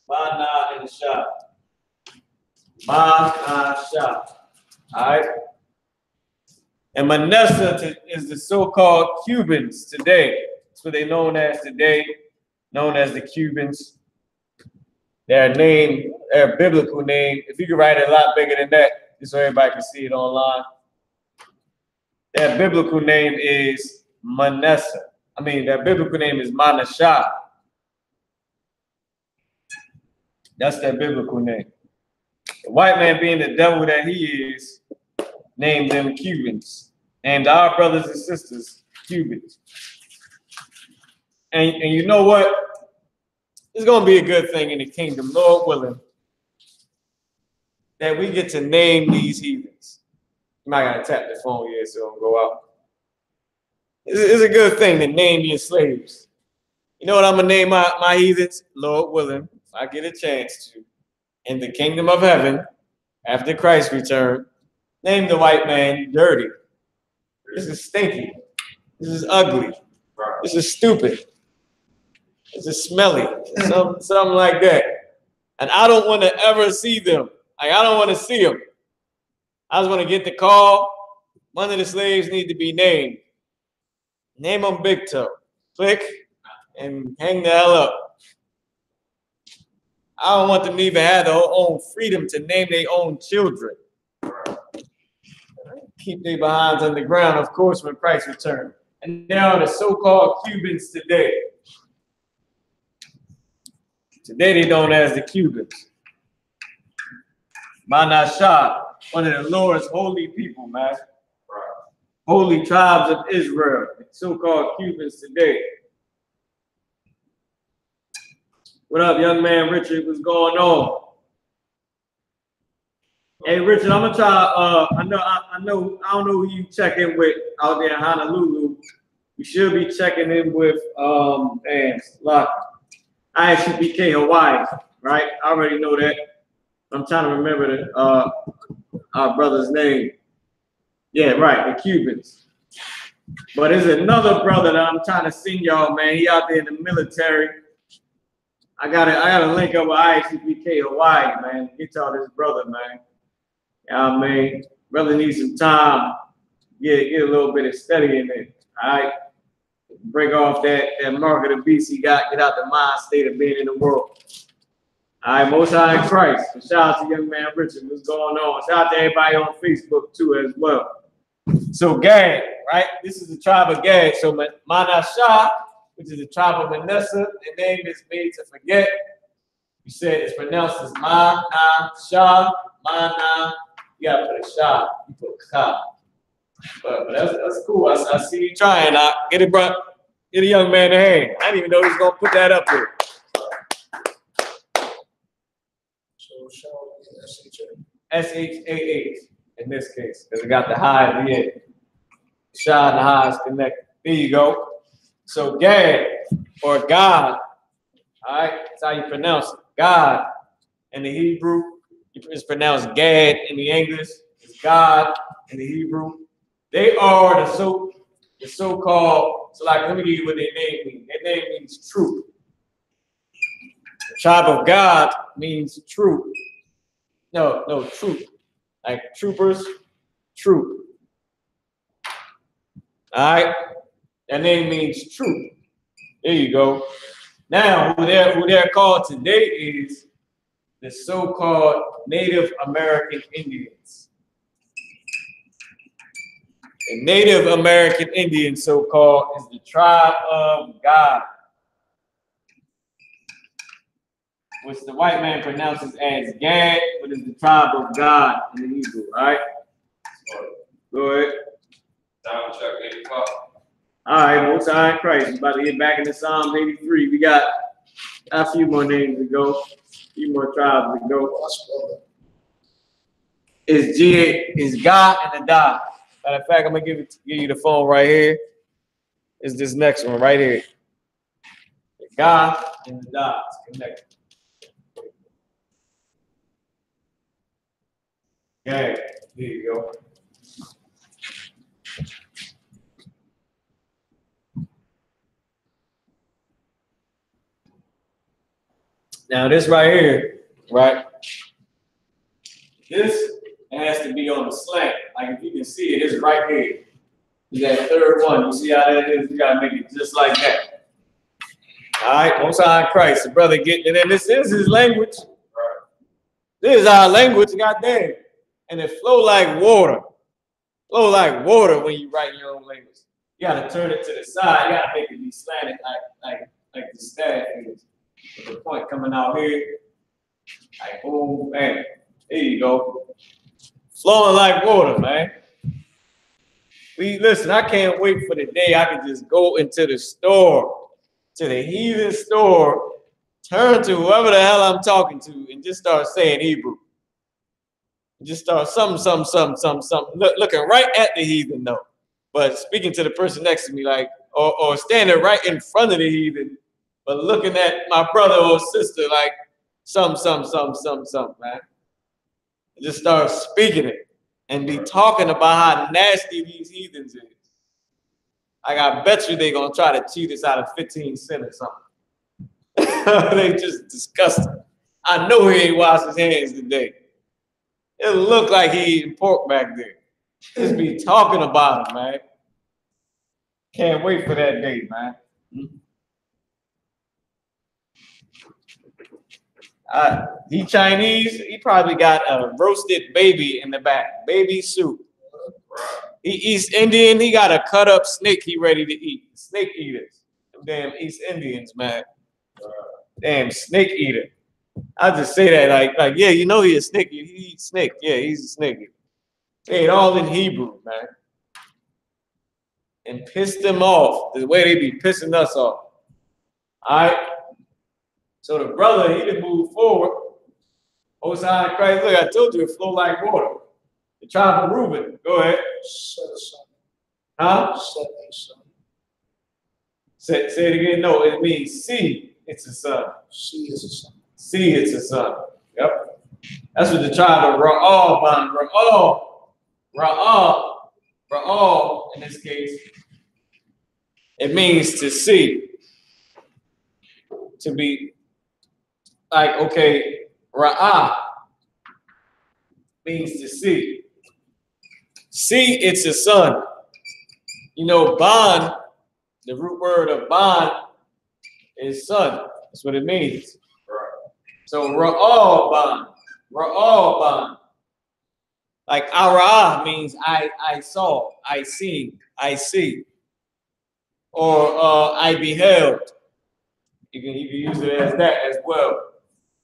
Ma-na and the shah. Ma-na-shah. All right. And Manasseh is the so-called Cubans today. That's what they're known as today, known as the Cubans. Their name, their biblical name, if you could write it a lot bigger than that, just so everybody can see it online. Their biblical name is Manasseh. Their biblical name is Manasseh. That's their biblical name. The white man, being the devil that he is, named them Cubans. Named our brothers and sisters Cubans. And you know what? It's going to be a good thing in the kingdom, Lord willing, that we get to name these heathens. You might got to tap the phone here so it'll go out. It's a good thing to name your slaves. You know what I'm going to name my heathens? Lord willing, if I get a chance to, in the kingdom of heaven, after Christ's return, name the white man dirty. This is stinky. This is ugly. This is stupid. This is smelly. Something like that. And I don't want to ever see them. Like, I don't want to see them. I just want to get the call. One of the slaves need to be named. Name them Big Toe. Click and hang the hell up. I don't want them to even have their own freedom to name their own children. Keep their behinds on the ground, of course, when Christ returns. And now the so-called Cubans today. Today they don't as the Cubans. Manashah, one of the Lord's holy people, man. Holy tribes of Israel, so-called Cubans today. What up, young man Richard? What's going on? Hey, Richard, I'm gonna try. I don't know who you check in with out there in Honolulu. You should be checking in with I.S.U.P.K. Hawaii, right? I already know that. I'm trying to remember our brother's name. Yeah, right, the Cubans. But there's another brother that I'm trying to send y'all, man. He out there in the military. I gotta link up with I.S.U.P.K. Hawaii, man. Get y'all this brother, man. I mean, brother needs some time. Get a little bit of study in it. All right. Break off that mark of the beast he got. Get out the mind state of being in the world. All right, Most High in Christ. And shout out to young man Richard. What's going on? Shout out to everybody on Facebook too as well. So Gad, right? This is the tribe of Gad. So Manashah, which is the tribe of Manasseh, the name is made to forget. You said it's pronounced as Manashah, Mana. You gotta put a shah. You put a ka. But that's cool. I see you trying. Get it, bro. Get a young man a hand. I didn't even know he was gonna put that up there. S-H-A-H in this case, because it got the high at the end. Shah and the high is connected. There you go. So Gad or God, all right, that's how you pronounce it. God in the Hebrew, it's pronounced Gad in the English. It's God in the Hebrew. They are the so-called, so like, let me give you what their name means. Their name means truth. The tribe of God means truth. No, truth. Like troopers, truth. All right? That name means truth. There you go. Now, who they're called today is the so-called Native American Indians. The Native American Indian, so-called, is the tribe of God, which the white man pronounces as Gad, but is the tribe of God in the Hebrew, all right? Go ahead. Time check 8 o'clock. All right, Most High in Christ. We're about to get back into Psalms 83. We got a few more names to go, a few more tribes to go. It's God and the Da. Matter of fact, I'm gonna give you the phone right here. It's this next one right here. God and the Da is connected. Okay, there you go. Now this right here, right? This has to be on the slant. Like if you can see it, it's right here. That third one, you see how that is? You gotta make it just like that. All right, Most High in Christ, the brother getting it in. This is his language. This is our language, goddamn. And it flow like water. Flow like water when you write your own language. You gotta turn it to the side. You gotta make it be slanted like the staff is. With the point coming out here. Like boom, bam. There you go. Flowing like water, man. Listen, I can't wait for the day I can just go into the store, to the heathen store, turn to whoever the hell I'm talking to, and just start saying Hebrew. Just start something. Looking right at the heathen though, but speaking to the person next to me, like, or standing right in front of the heathen, but looking at my brother or sister, like, something, man. Just start speaking it and be talking about how nasty these heathens is. Like, I bet you they gonna try to cheat us out of 15 cents or something. They just disgusting. I know he ain't washed his hands today. It looked like he eating pork back there. Just be talking about him, man. Can't wait for that day, man. He Chinese, he probably got a roasted baby in the back, baby soup. He East Indian, he got a cut up snake he ready to eat. Snake eaters. Damn East Indians, man. Damn snake eater. I just say that like, yeah, you know he a snake. He eats snake. Yeah, he's a snake eater. They ain't all in Hebrew, man. And pissed them off the way they be pissing us off. All right. So the brother, he didn't move forward. Hosanna in Christ. Look, I told you it flow like water. The tribe of Reuben. Go ahead. Huh? Say it again. No, it means see, it's a son. See is a son. See, it's a son. Yep. That's what the tribe of Ra'al, in this case, it means to see. To be like, okay, Ra'ah means to see. See, it's a son. You know, Ban, the root word of Ban is son. That's what it means. So Ra'al Ban. Like Ara'ah means I saw, I see. Or I beheld. You can use it as that as well.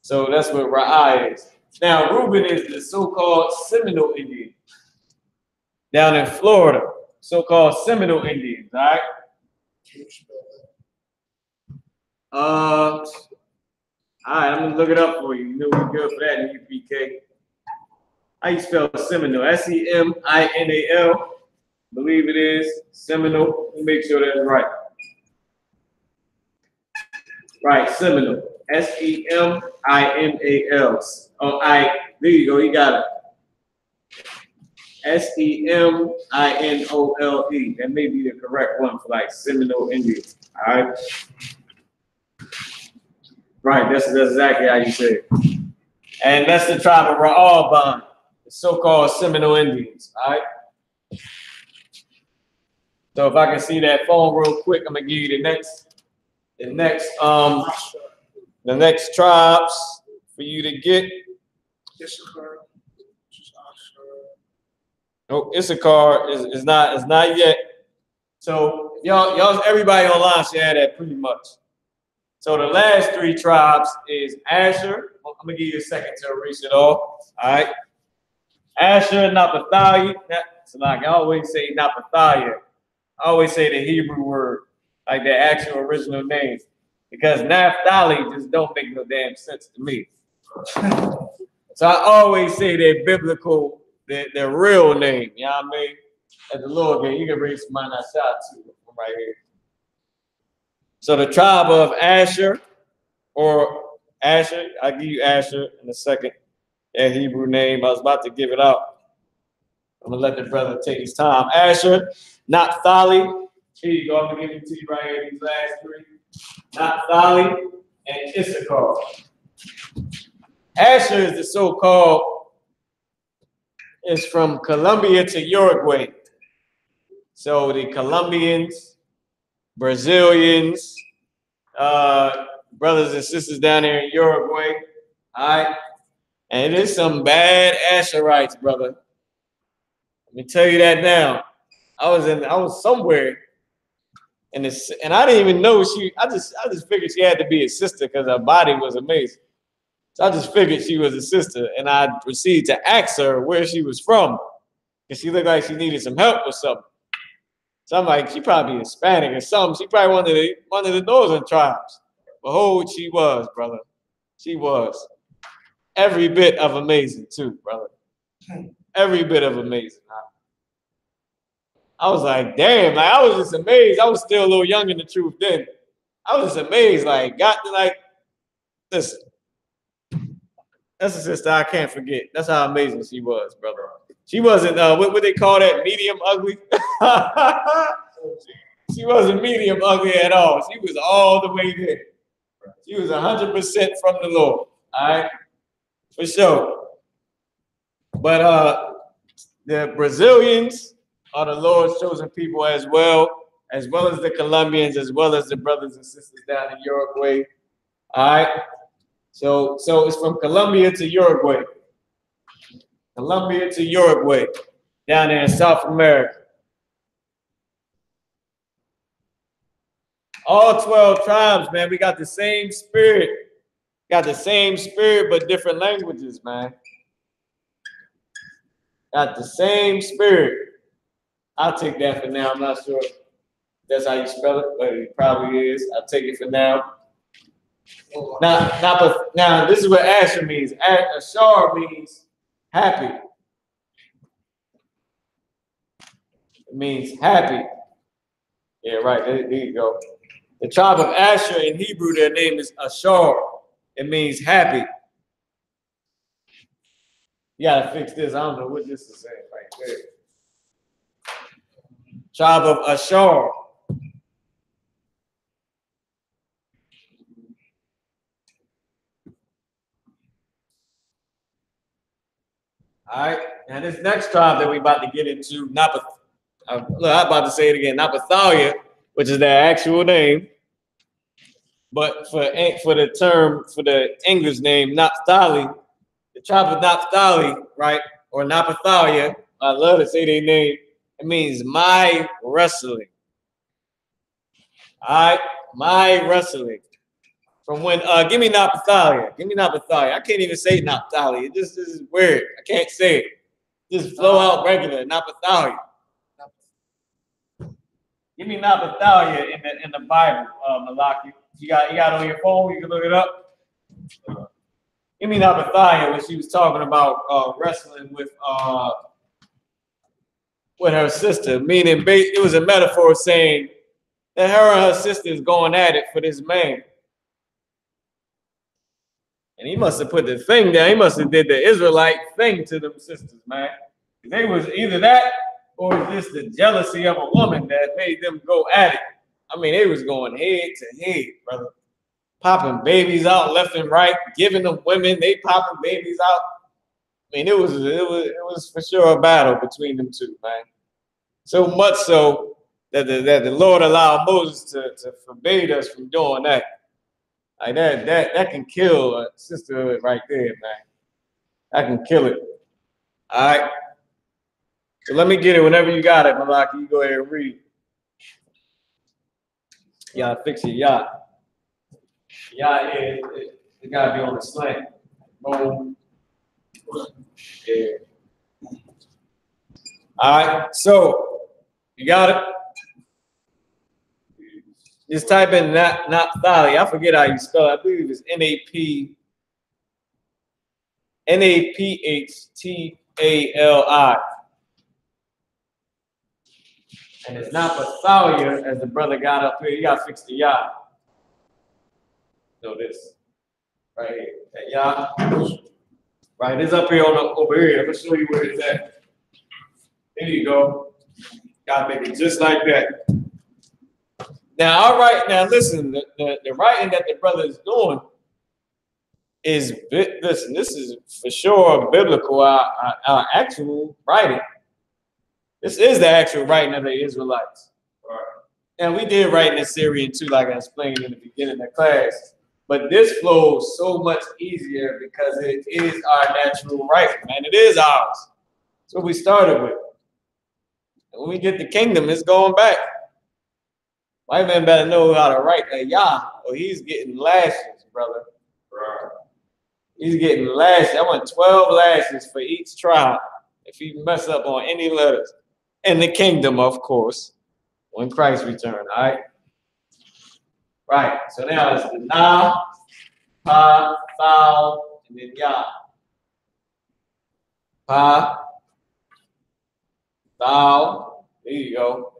So that's what Ra'ah is. Now Reuben is the so-called Seminole Indian. Down in Florida. So-called Seminole Indians, all right? All right, I'm gonna look it up for you. You know we're good for that in U.P.K. How you spell Seminole? S-E-M-I-N-A-L. Believe it is Seminole. Let me make sure that's right. Right, Seminole. S-E-M-I-N-A-L. Oh, there you go. You got it. S-E-M-I-N-O-L-E. That may be the correct one for like Seminole Indians. All right. Right, that's exactly how you say it. And that's the tribe of Ra'al, the so-called Seminole Indians. All right. So if I can see that phone real quick, I'm gonna give you the next tribes for you to get. No, Issachar is not yet. So y'all, everybody online should have that pretty much. So the last three tribes is Asher. I'm gonna give you a second to erase it all. All right. Asher, Naphtali. So like I always say Naphtali. I always say the Hebrew word, like the actual original name, because Naphtali just don't make no damn sense to me. So I always say their biblical, their real name. You know what I mean? At the Lord game, you can bring somebody I shot to from right here. So the tribe of Asher, or Asher, I'll give you Asher in a second. That Hebrew name, I was about to give it out. I'm gonna let the brother take his time. Asher, Naphtali. Here you go. I'm gonna give it to you right here. These last three. Naphtali and Issachar. Asher is the so-called. It's from Colombia to Uruguay. So the Colombians, Brazilians, brothers and sisters down there in Uruguay. All right. And there's some bad Asherites, brother. Let me tell you that now. I was somewhere, and I didn't even know I just figured she had to be a sister because her body was amazing. So I just figured she was a sister, and I proceeded to ask her where she was from, because she looked like she needed some help with something. So I'm like, she probably Hispanic or something. She probably one of the northern tribes. Behold, she was, brother. She was. Every bit of amazing too, brother. Every bit of amazing. I was like, damn, like I was just amazed. I was still a little young in the truth then. I was just amazed, like, listen, that's a sister I can't forget. That's how amazing she was, brother. She wasn't, what they call that, medium ugly? She wasn't medium ugly at all. She was all the way there. She was 100% from the Lord, all right? For sure. But the Brazilians are the Lord's chosen people as well as the Colombians, as well as the brothers and sisters down in Uruguay. All right. So it's from Colombia to Uruguay. Colombia to Uruguay, down there in South America. All 12 tribes, man, we got the same spirit. Got the same spirit, but different languages, man. Got the same spirit. I'll take that for now. I'm not sure if that's how you spell it, but it probably is. I'll take it for now. Now, this is what Asher means. Ashar means happy. It means happy. Yeah, right. There you go. The tribe of Asher in Hebrew, their name is Ashar. It means happy. You gotta fix this. I don't know what this is saying right there. Tribe of Ashar. All right, and this next tribe that we about to get into, I'm about to say it again, Naphthalia, which is their actual name, but for the English name, Naphtali, the tribe of Naphtali, right, or Naphthalia, I love to say their name. It means my wrestling. All right, my wrestling. From when, give me Naphthalia. Give me Naphthalia. I can't even say Naphtali. This is weird. I can't say it. Just flow out regular. Naphthalia. Give me Naphthalia in the Bible, Malaki. You got it on your phone. You can look it up. Give me Naphthalia when she was talking about wrestling with her sister. Meaning, it was a metaphor saying that her and her sister is going at it for this man. And he must have put the thing down. He must have did the Israelite thing to them sisters, man. They was either that or just the jealousy of a woman that made them go at it. I mean, they was going head to head, brother. Popping babies out left and right, giving them women, they popping babies out. I mean, it was for sure a battle between them two, man. So much so that the Lord allowed Moses to forbade us from doing that. Like that can kill a sisterhood right there, man. That can kill it. All right. So let me get it whenever you got it, Malaki. You go ahead and read. Yeah, fix it. Yeah. Yeah, it gotta be on the slant. Boom. Yeah. All right. So you got it. Just type in Naphtali. I forget how you spell it. I believe it's Naphthali. And it's Naphthalia, as the brother got up here. You got to fix the Yah. Know this. Right here. That Yah. Right, it's up here over here. I'm going to show you where it's at. There you go. Got to make it just like that. Now, all right, now listen, the writing that the brother is doing is, listen, this is for sure biblical, our actual writing. This is the actual writing of the Israelites. Right. And we did write in Assyrian too, like I explained in the beginning of the class. But this flows so much easier because it is our natural writing, man. It is ours. That's what we started with. And when we get the kingdom, it's going back. White man better know how to write a Yah, or he's getting lashes, brother. Right. He's getting lashes. I want 12 lashes for each tribe if he mess up on any letters. And the kingdom, of course. When Christ returns, all right? Right, so now it's the Na, Pa, Thou, and then Yah. Pa, Thou, there you go,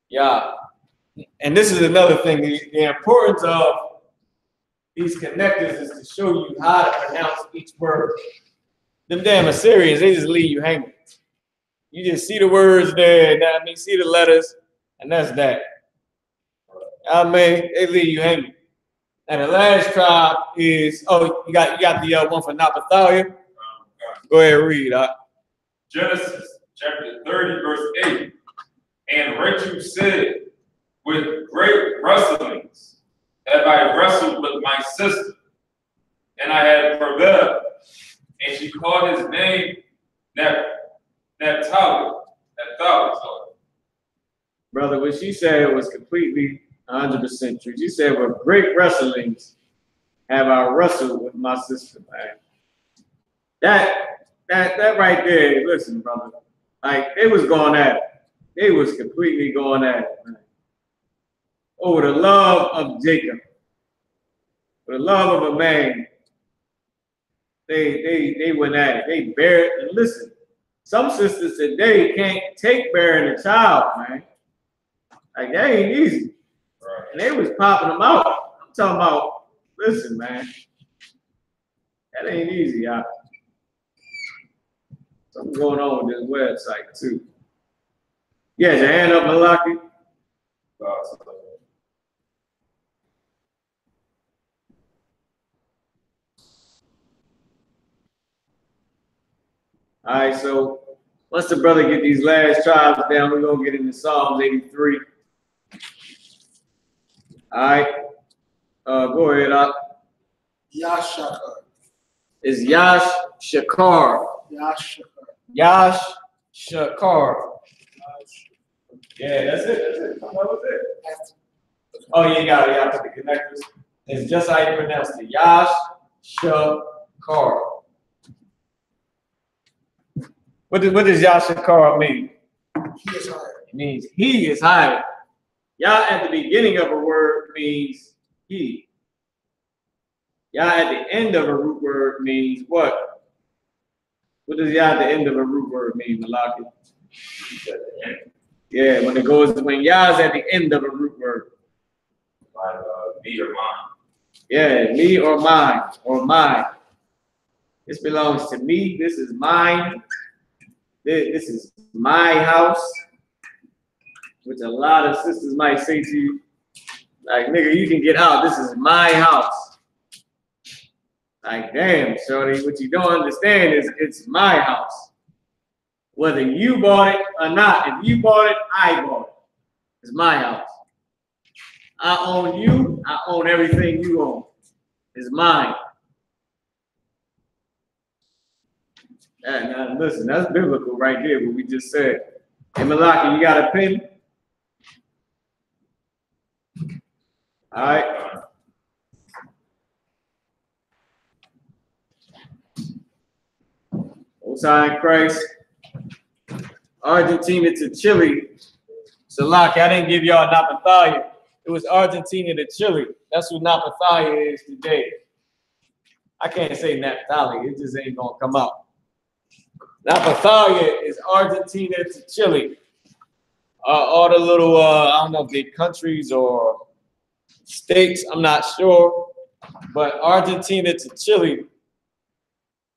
Yah. And this is another thing, the importance of these connectors is to show you how to pronounce each word. Them damn Assyrians, they just leave you hanging. You just see the words there, I mean, see the letters, and that's that. I mean, they leave you hanging. And the last tribe is, oh, you got the one for Naphtali. Go ahead and read. Genesis chapter 30, verse 8. And Rachel said, with great wrestlings have I wrestled with my sister, and I had prevailed. And she called his name Naphtali. Brother, what she said was completely 100% true. She said, with great wrestlings have I wrestled with my sister, man. That right there, listen, brother, like, they was going at it. They was completely going at it, man. Over the love of Jacob, for the love of a man, they went at it. They buried, and listen, some sisters today can't take bearing a child, man. Like, that ain't easy. Right. And they was popping them out. I'm talking about, listen, man, that ain't easy, y'all. Something going on with this website, too. Yeah, your hand up, Malaki. All right, so once the brother get these last tribes down, we're gonna get into Psalms 83. All right, go ahead, Yashakar. It's Yashakar. Yashakar. Yeah, that's it. That was it. Oh, you gotta put the connectors. It's just how you pronounce it. Yashakar. What does Yashakar mean? He is hired. It means he is hired. Yah at the beginning of a word means he. Yah at the end of a root word means what? What does Yah at the end of a root word mean, Malaki? Yeah, when Yah's at the end of a root word. Me or mine. Yeah, me or mine, or mine. This belongs to me. This is mine. This is my house. Which a lot of sisters might say to you, like, nigga, you can get out. This is my house. Like, damn, shorty, what you don't understand is it's my house. Whether you bought it or not, if you bought it, I bought it. It's my house. I own you. I own everything you own. It's mine. Now, listen, that's biblical right there, what we just said. Hey, Malaki, you got a pen? All right. Osai in Christ. Argentina to Chile. Salaki, I didn't give y'all Naphtali. It was Argentina to Chile. That's who Naphtali is today. I can't say Naphtali. It just ain't gonna come out. Naphtali is Argentina to Chile. All the little, I don't know if they're countries or states, I'm not sure. But Argentina to Chile.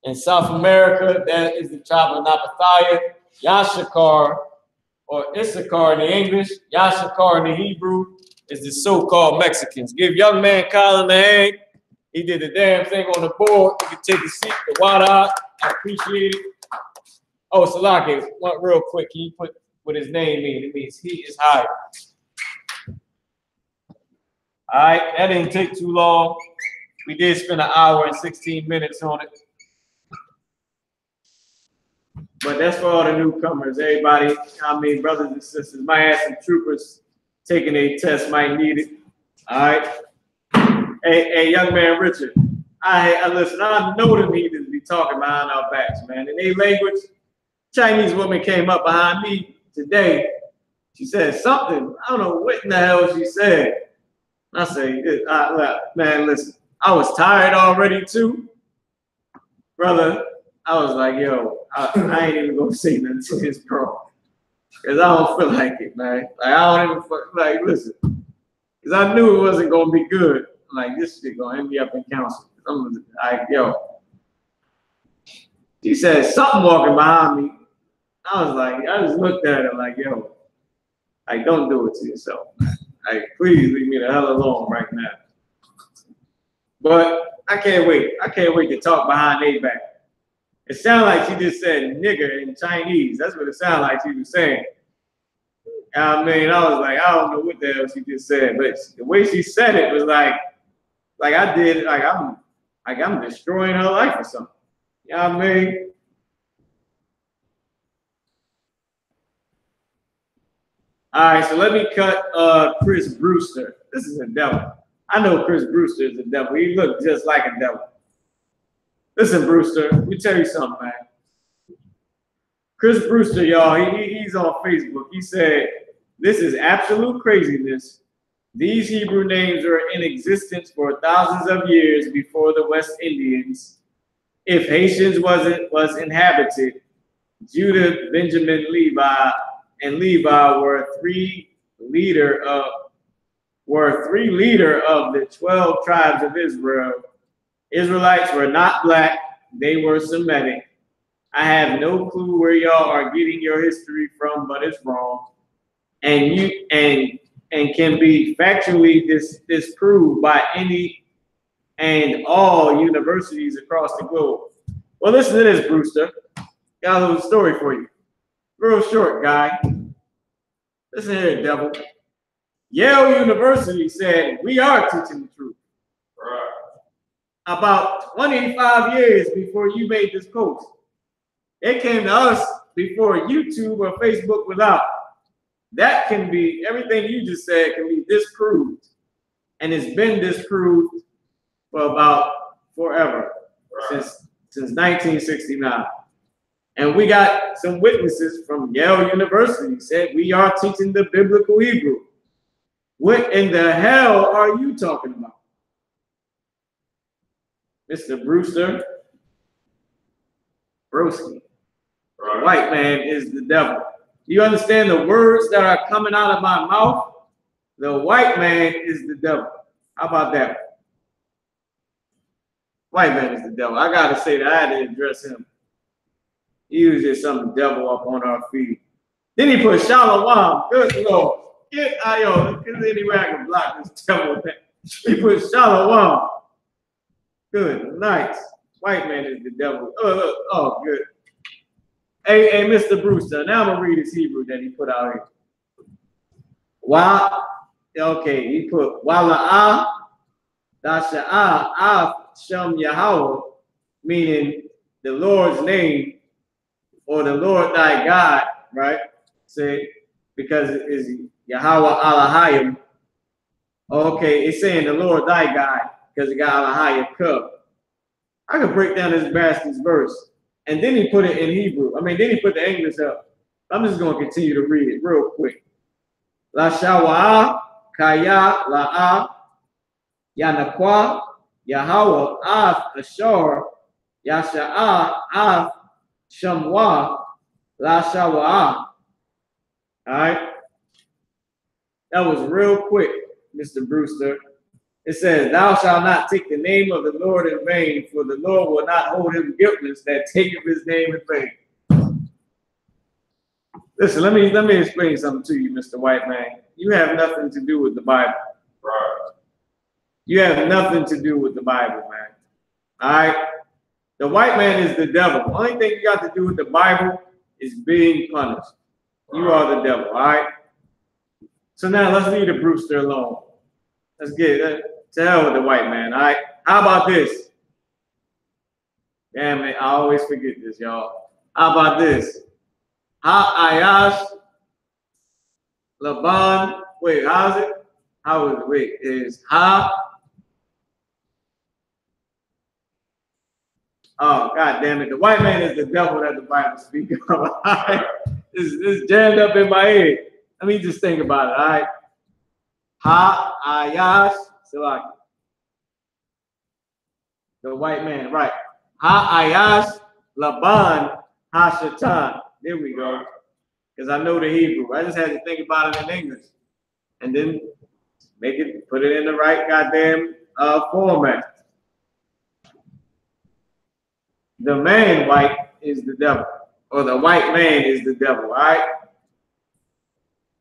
In South America, that is the tribe of Naphtali. Yashakar, or Issachar in the English, Yashakar in the Hebrew, is the so-called Mexicans. Give young man Colin a hand. He did the damn thing on the board. You can take a seat, the water out. I appreciate it. Oh, Salaki, one real quick. Can you put what his name means? It means he is hired. All right, that didn't take too long. We did spend an hour and 16 minutes on it. But that's for all the newcomers. Everybody, I mean, brothers and sisters, might have some troopers taking a test, might need it. All right. Hey, young man, Richard. I listen. I know them heathens be talking behind our backs, man. In their language, Chinese woman came up behind me today She said something. I don't know what in the hell she said. I say, man, listen, I was tired already too. Brother, I was like, yo, I ain't even gonna say nothing to his bro. Cause I don't feel like it, man. Like, I don't even like, listen. Cause I knew it wasn't gonna be good. I'm like, this shit gonna end me up in council. I'm like, yo. She said something walking behind me. I was like, I just looked at her like, yo, like, don't do it to yourself, man. Like, please leave me the hell alone right now. But I can't wait. I can't wait to talk behind their back. It sounded like she just said nigger in Chinese. That's what it sounded like she was saying. I mean, I was like, I don't know what the hell she just said, but the way she said it was like I did, like I'm destroying her life or something. You know what I mean? All right, so let me cut Chris Brewster. This is a devil. I know Chris Brewster is a devil. He looked just like a devil. Listen, Brewster, let me tell you something, man. Chris Brewster, y'all, he's on Facebook. He said, this is absolute craziness. These Hebrew names were in existence for thousands of years before the West Indians. If Haitians was inhabited, Judah, Benjamin, Levi, and Levi were three leader of the 12 tribes of Israel. Israelites were not black, they were Semitic. I have no clue where y'all are getting your history from, but it's wrong. And can be factually disproved by any and all universities across the globe. Well, listen to this, Brewster. Got a little story for you. Real short, guy. Listen here, devil. Yale University said, we are teaching the truth. Right. About 25 years before you made this post. It came to us before YouTube or Facebook was out. That can be, everything you just said can be disproved. And it's been disproved for about forever, right. since 1969. And we got some witnesses from Yale University said we are teaching the biblical Hebrew. What in the hell are you talking about? Mr. Brewster Broski. Right. The white man is the devil. You understand the words that are coming out of my mouth? The white man is the devil. How about that? White man is the devil. I gotta say that I had to address him. He was just some devil up on our feet. Then he put Shalom. Good Lord. Get yo, is there any way I can block this devil? He put Shalom. Good, nice. White man is the devil. Oh, good. Hey, Mr. Brewster, now I'm gonna read his Hebrew that he put out here. Okay, he put Wala'ah, Dasha'ah, Shem Yahweh, meaning the Lord's name, or the Lord thy God, right? Say, because it is Yahweh Alahayim. Okay, it's saying the Lord thy God, because it got Alahayim Cub. I could break down this bastard's verse. And then he put it in Hebrew. Then he put the English up. I'm just going to continue to read it real quick. Lashawan, Kaya, La'ah, Yanakwa, Yahweh, Av, Ashar, Yasha'ah, Av, Shamwa, Lashawan. All right. That was real quick, Mr. Brewster. It says, thou shalt not take the name of the Lord in vain, for the Lord will not hold him guiltless that taketh his name in vain. Listen, let me explain something to you, Mr. White Man. You have nothing to do with the Bible. Right. You have nothing to do with the Bible, man. All right? The white man is the devil. The only thing you got to do with the Bible is being punished. You are the devil, all right? So now let's leave the Brewster alone. Let's get it. To hell with the white man, all right? How about this? Damn it, I always forget this, y'all. How about this? Ha-ayash, Laban, wait, how's it? How is it? Wait, is ha? Oh, God damn it. The white man is the devil that the Bible speaks of. It's jammed up in my head. let me just think about it, all right? Ha-ayash, Salaki. The white man, right. Ha-ayash, Laban, ha-shatan. There we go. Because I know the Hebrew. I just had to think about it in English. And then make it, put it in the right goddamn format. The man white is the devil. Or the white man is the devil, all right?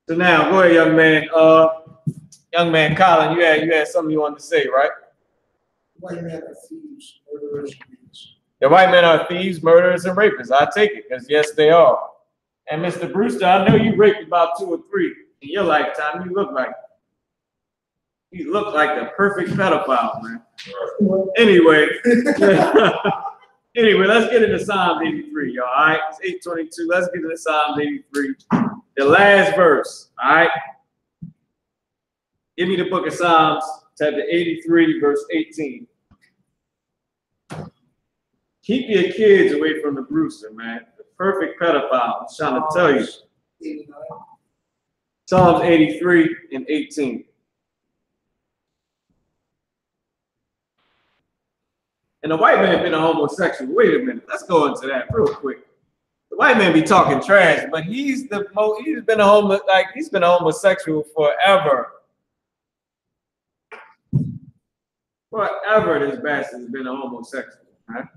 So now, go ahead, young man. Young man Colin, you had something you wanted to say, right? White men are thieves, murderers, and rapists. The white men are thieves, murderers, and rapists. I take it, because yes, they are. And Mr. Brewster, I know you raped about 2 or 3 in your lifetime. You look like the perfect pedophile, man. Anyway, anyway, let's get into Psalms 83, y'all. All right, it's 8:22. Let's get into Psalms 83, the last verse. All right, give me the book of Psalms, chapter 83, verse 18. Keep your kids away from the Brewster, man. The perfect pedophile. I'm trying to tell you. 89. Psalms 83 and 18. And the white man been a homosexual. Wait a minute. Let's go into that real quick. The white man be talking trash, but he's been a homosexual forever. Forever this bastard has been a homosexual, right?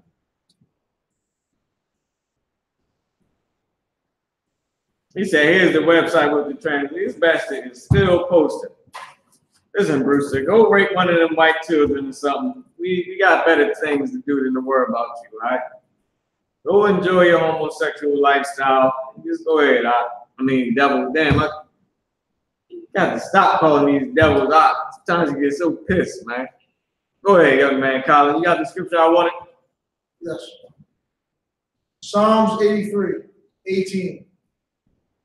He said, here's the website with the translation. This bastard is still posting. Listen, Brewster, go rape one of them white children or something. We got better things to do than to worry about you, right? Go enjoy your homosexual lifestyle. Just go ahead. I mean, devil, damn, you got to stop calling these devils out. Sometimes you get so pissed, man. Go ahead, young man, Colin. You got the scripture I wanted? Yes. Psalms 83, 18.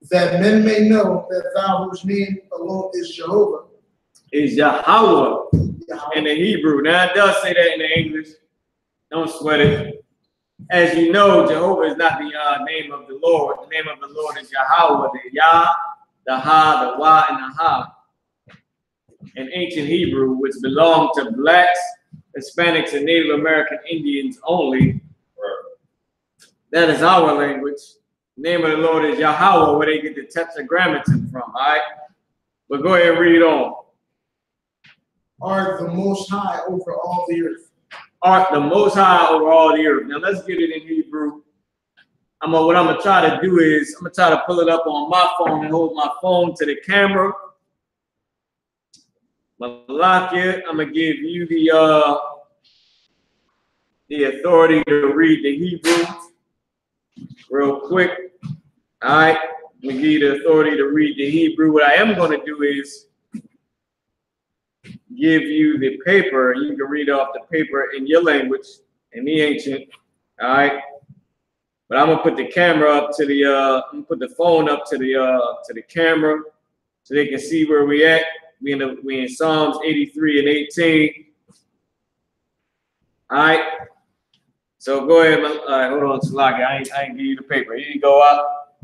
That men may know that thou whose name alone is Jehovah. Is Yahweh in the Hebrew. Now it does say that in the English. Don't sweat it. As you know, Jehovah is not the name of the Lord. The name of the Lord is Yahweh, the Yah, the Ha, the Wa, and the Ha. In ancient Hebrew, which belonged to blacks, Hispanics, and Native American Indians only. That is our language. The name of the Lord is Yahweh, where they get the Tetragrammaton from, all right? But go ahead and read on. Art the most high over all the earth. Art the most high over all the earth. Now let's get it in Hebrew. What I'm gonna try to do is I'm gonna try to pull it up on my phone and hold my phone to the camera. Malakia, I'm gonna give you the authority to read the Hebrew real quick. All right, I'm gonna give you the authority to read the Hebrew. What I am gonna do is give you the paper, and you can read off the paper in your language, in the ancient. All right, but I'm gonna put the camera up to the I'm gonna put the phone up to the camera so they can see where we at. We in Psalms 83 and 18. All right. So go ahead. All right, hold on, Salaki. I ain't give you the paper. Here you go up.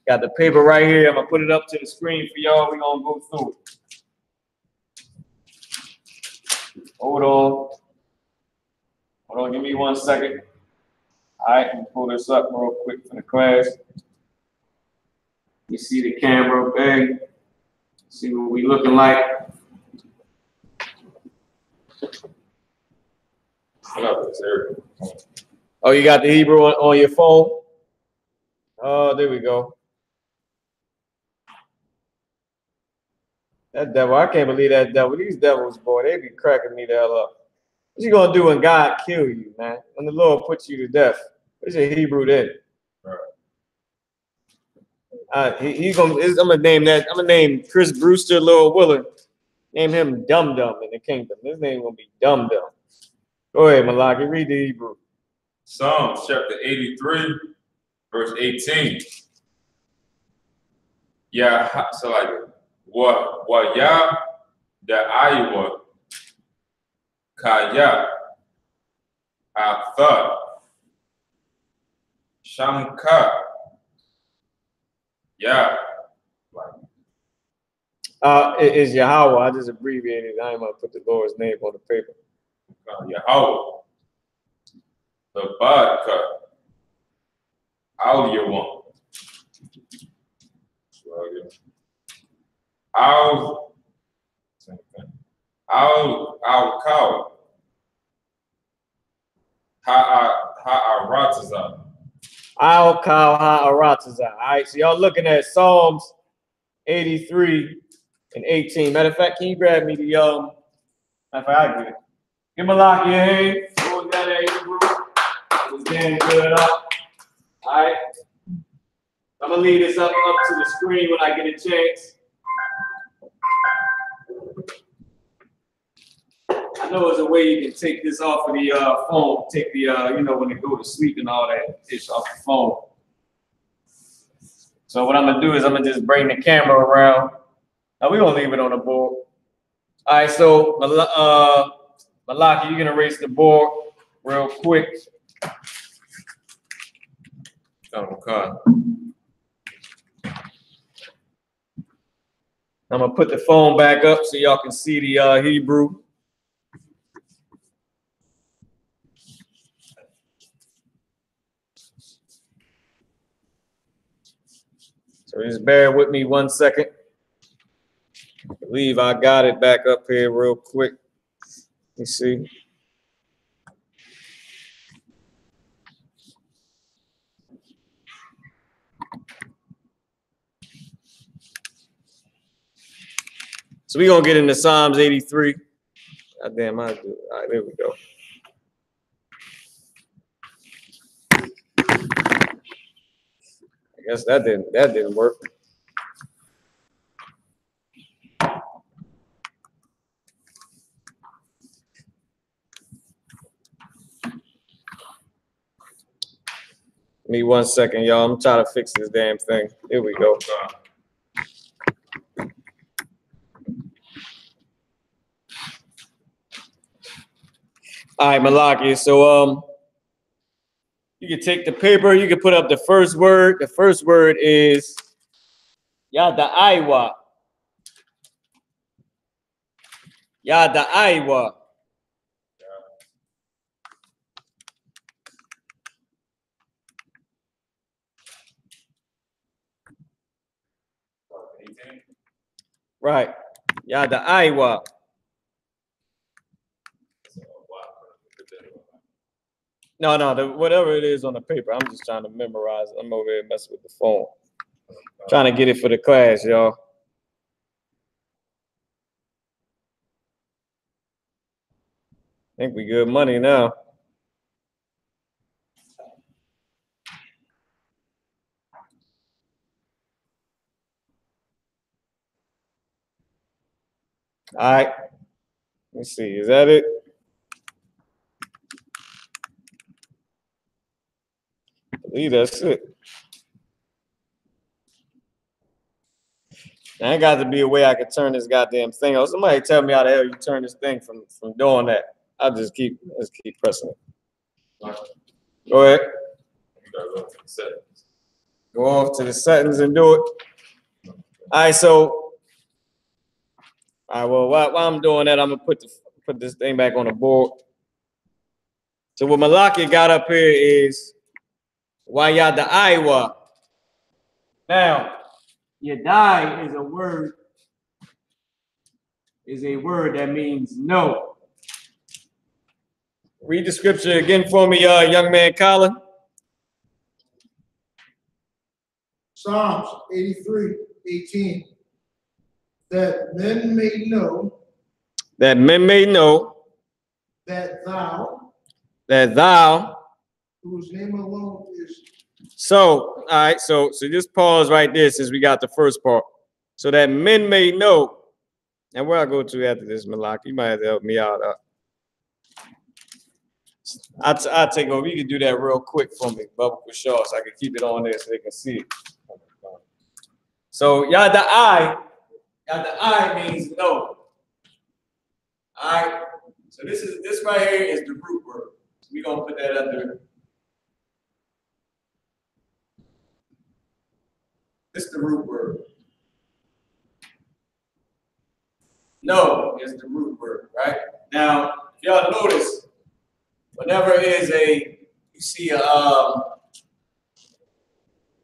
Got the paper right here. I'm gonna put it up to the screen for y'all. We're gonna go through it. Hold on, give me 1 second. All right, let me pull this up real quick for the class. You see the camera, okay? See what we looking like. Oh, you got the Hebrew on your phone? Oh, there we go. That devil, I can't believe that devil. These devils, boy, they be cracking me the hell up. What you gonna do when God kill you, man? When the Lord puts you to death? What's your Hebrew then? He's gonna. I'm gonna name that. I'm gonna name Chris Brewster, Lil Willard. Name him Dum Dum in the kingdom. His name gonna be Dum Dum. Go ahead, Malaki. Read the Hebrew. Psalms chapter 83, verse 18. Yeah, so like what Yah the I.S.U.P.K Kaya Atha Shamka. Yeah. It is Yahweh. I just abbreviated. I ain't gonna put the Lord's name on the paper. Yahweh. The vodka. Al Yawam. Al Cow. Ha'arataza. Al Kal Ha'arataza. All right, so y'all looking at Psalms 83 and 18. Matter of fact, can you grab me the matter of fact, I get it. Give Malaki a hand. What was that at, Hebrew? It was damn good up. All right. I'm gonna leave this up to the screen when I get a chance. I know there's a way you can take this off of the phone. Take the you know, when they go to sleep and all that, it's off the phone. So what I'm gonna do is I'm gonna just bring the camera around. Now we're gonna leave it on the board. All right, so Malaki, you can erase the board real quick. Okay. I'm gonna put the phone back up so y'all can see the Hebrew. So just bear with me 1 second. I believe I got it back up here real quick. Let me see. So we're gonna get into Psalms 83. God damn, I do. All right, there we go. I guess that didn't work. Give me 1 second, y'all. I'm trying to fix this damn thing. Here we go. All right, Malaki. So you can take the paper, you can put up the first word. The first word is Yada'aiwa. Yada'aiwa. Right. Yada'aiwa. No, whatever it is on the paper. I'm just trying to memorize it. I'm over here messing with the phone. Trying to get it for the class, y'all. I think we good money now. All right. Let's see. Is that it? I believe that's it. Now, ain't got to be a way I could turn this goddamn thing on. Somebody tell me how the hell you turn this thing from doing that. I'll just keep pressing it. Go ahead. Go off to the settings and do it. All right, so well, while I'm doing that, I'm gonna put this thing back on the board. So what Malaki got up here is Wayada'aiwa. Now, Yadai is a word that means no. Read the scripture again for me, young man Colin. Psalms 83, 18. That men may know. That men may know. That thou. That thou. Whose name alone is. So, all right, so just pause right there since we got the first part. So that men may know. And where I go to after this, Malak, you might have to help me out. I'll take over. You can do that real quick for me, Bubba, for sure, so I can keep it on there so they can see it. So Yada'ai means no. All right. So this right here is the root word. So we're gonna put that under. This is the root word. No is the root word, right? Now, if y'all notice, whenever is a, you see a,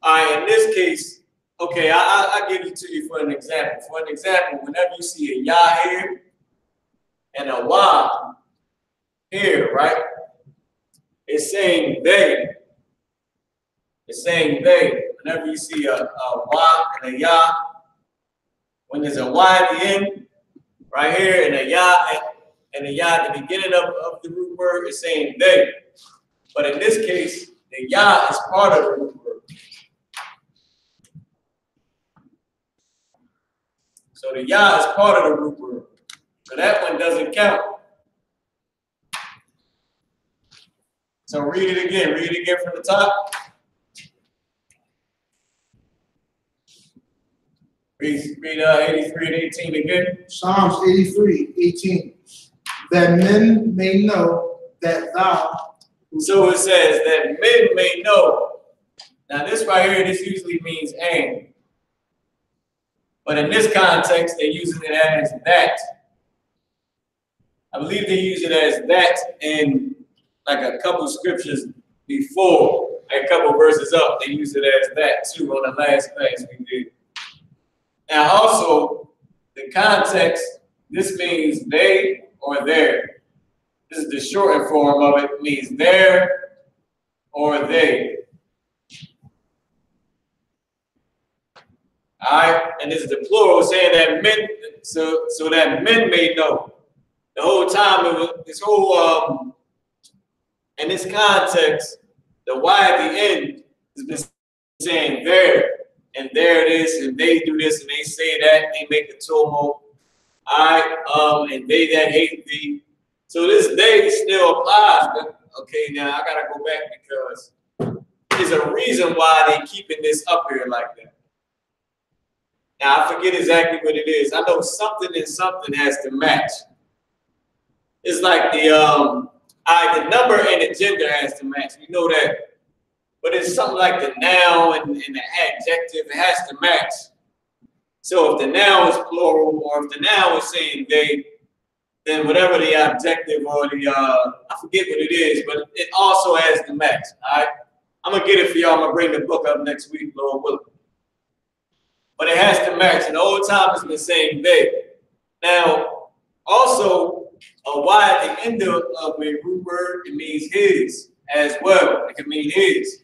in this case, okay, I'll give it to you for an example. For an example, whenever you see a yah here and a wah here, right? It's saying they. It's saying they. Whenever you see a wah and a yah, when there's a y at the end, right here, and a yah and a yah at the beginning of the root word, it's saying they. But in this case, the yah is part of the root word. So the yah is part of the root word. So that one doesn't count. So read it again. Read it again from the top. Read 83 and 18 again. Psalms 83, 18. That men may know that thou. So it says that men may know. Now this right here, this usually means and. But in this context, they're using it as that. I believe they use it as that in like a couple scriptures before, a couple verses up. They use it as that too on the last class we did. Now also, the context, this means they or their. This is the shortened form of it. It means there or they. All right, and this is the plural saying that men, so that men may know. The whole time it was this whole in this context, the y at the end has been saying there, and there it is, and they do this, and they say that, and they make a tumult. All right, and they that hate thee. So this they still applies, but okay, now I gotta go back because there's a reason why they keeping this up here like that. Now I forget exactly what it is. I know something and something has to match. It's like the number and the gender has to match. We know that. But it's something like the noun and the adjective, it has to match. So if the noun is plural or if the noun is saying they, then whatever the objective or the I forget what it is, but it also has to match. All right. I'm gonna get it for y'all. I'm gonna bring the book up next week, Lord willing. But it has to match. And the whole time it's been saying they. Now, also, a y at the end of a root word, it means his as well. It can mean his.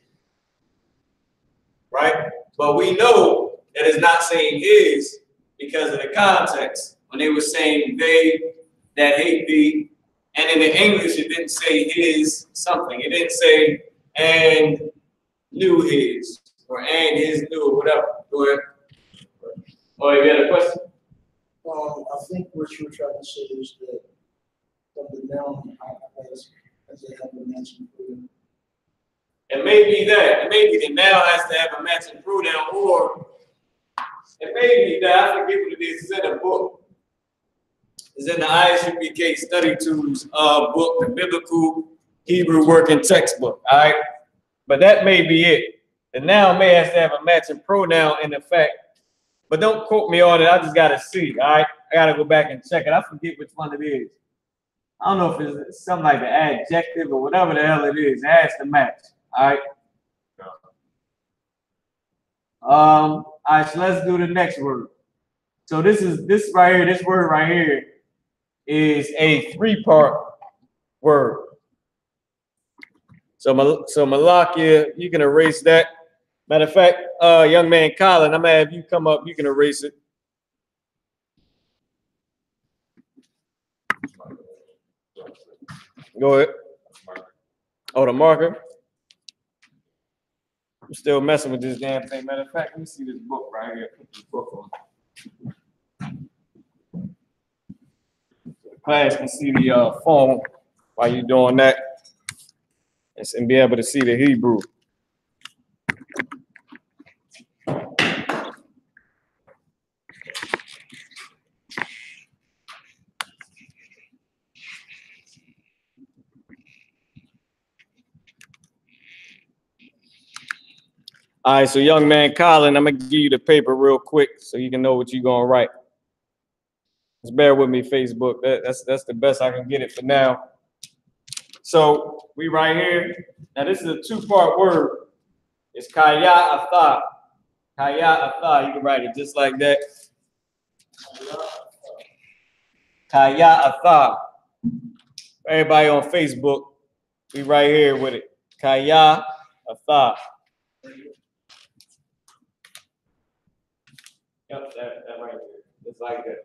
Right? But we know that it's not saying his because of the context. When they were saying they that hate thee, and in the English, it didn't say his something. It didn't say and knew his or and his knew or whatever. Go ahead. Oh, you got a question? I think what you're trying to say is that of the noun as they have a matching pronoun. It may be that. It may be the noun has to have a matching pronoun, or it may be that, I forget what it is. It's in a book. It's in the I.S.U.P.K study tools book, the biblical Hebrew working textbook. All right. But that may be it. The noun may have to have a matching pronoun in effect. But don't quote me on it. I just got to see. All right. I got to go back and check it. I forget which one it is. I don't know if it's something like the adjective or whatever the hell it is. It has to match. All right. All right. So let's do the next word. So this right here, this word right here is a 3-part word. So Malakia, you can erase that. Matter of fact, young man Colin, I'm gonna have you come up. You can erase it. Go ahead. Oh, the marker. I'm still messing with this damn thing. Matter of fact, let me see this book right here. Put this book on. So the class can see the phone while you're doing that, and be able to see the Hebrew. All right, so young man Colin, I'm gonna give you the paper real quick so you can know what you're gonna write. Just bear with me, Facebook. That's the best I can get it for now. So we right here. Now this is a two-part word. It's GEN.YAHANNA. GEN.YAHANNA. You can write it just like that. GEN.YAHANNA. Everybody on Facebook, we right here with it. GEN.YAHANNA. Yep, that right there. Just like that.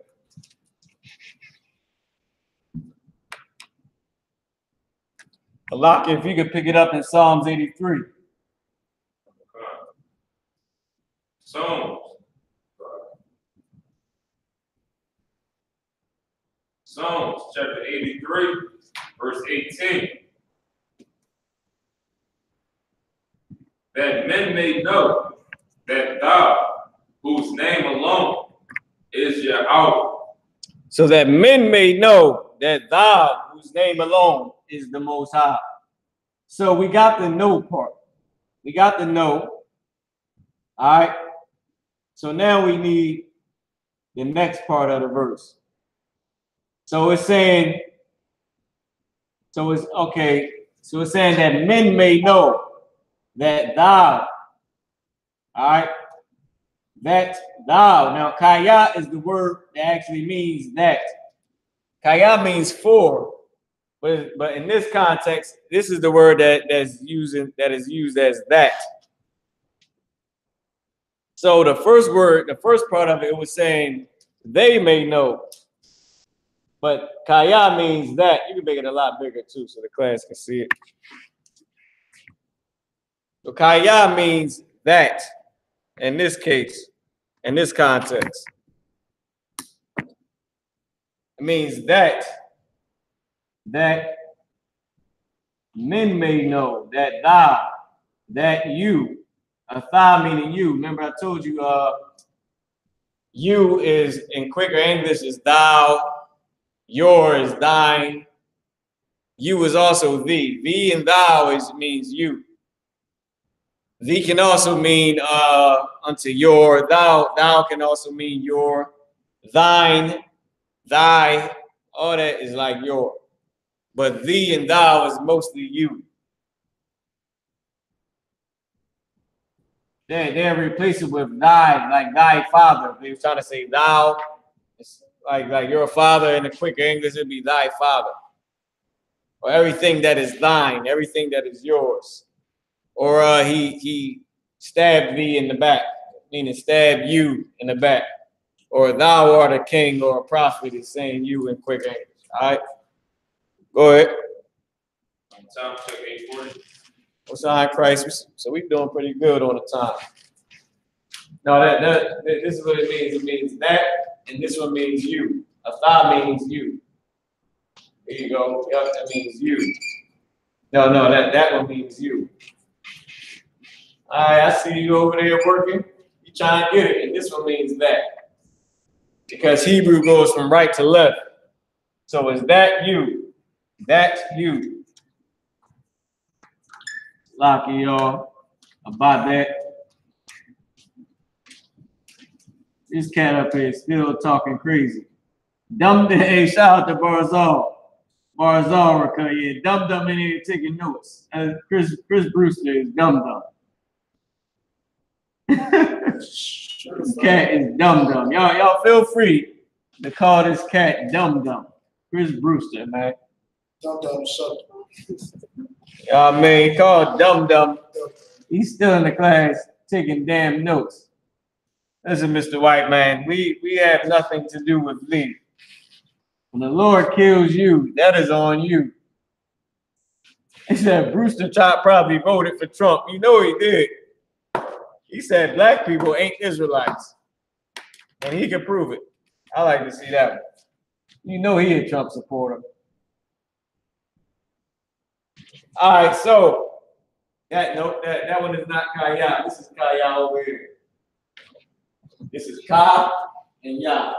Alak, if you could pick it up in Psalms 83. Psalms chapter 83, verse 18. That men may know that thou, whose name alone is Yahweh. So that men may know that thou, whose name alone is the Most High. So we got the know part. We got the know. All right. So now we need the next part of the verse. So it's saying, so it's okay. So it's saying that men may know that thou, all right, that thou. Now, kaya is the word that actually means that. Kaya means for, but in this context, this is the word that is used as that. So the first word, the first part of it was saying they may know. But kaya means that. You can make it a lot bigger too so the class can see it. So kaya means that in this case, in this context. It means that men may know, that thou, that you, thou meaning you. Remember I told you you is in quicker English is thou, your is thine, you is also thee. Thee and thou means you. Thee can also mean unto your, thou can also mean your, thine, thy, all that is like your. But thee and thou is mostly you. They replace it with thy, like thy father. If they were trying to say thou, it's like you're a father in the quicker English, it'd be thy father. Or everything that is thine, everything that is yours. Or he stabbed thee in the back, meaning stab you in the back. Or thou art a king or a prophet is saying you in quick English. All right? Go ahead. Psalms chapter 8:40. What's on Christ? So we're doing pretty good on the time. No, this is what it means. It means that, and this one means you. Atha means you. There you go. Yep, that means you. No, that one means you. All right, I see you over there working. You trying to get it, and this one means that. Because Hebrew goes from right to left. So is that you? That's you. Lucky y'all about that. This cat up here is still talking crazy. Hey, shout out to Barzal. Yeah, Dum in here taking notes. Chris Brewster is Dum. This cat is Dum. Y'all feel free to call this cat Dum. Chris Brewster, man. Dum, shut Y'all man, called Dum. He's still in the class taking damn notes. Listen, Mr. White Man, we have nothing to do with Lee. When the Lord kills you, that is on you. He said Brewster probably voted for Trump. You know he did. He said black people ain't Israelites. And he can prove it. I like to see that one. You know he a Trump supporter. All right, so that one is not Kaya. This is Kaya over here. This is Ka and Ya.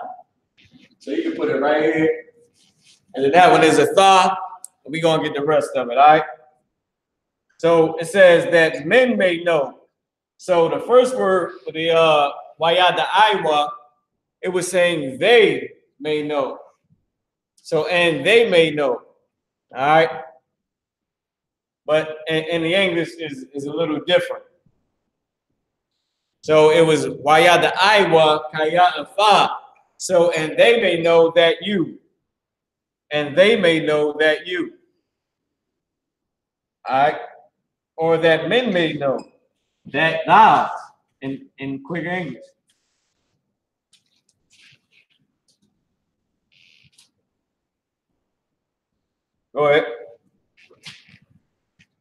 So you can put it right here. And then that one is a Tha. And we're going to get the rest of it, all right? So it says that men may know. So the first word for the Wayada Iwa, it was saying they may know. So, and they may know. All right. But in the English is a little different. So it was Wayada Iwa Kaya Fa. So, and they may know that you. And they may know that you. All right. Or that men may know that thou in quick English. Go ahead.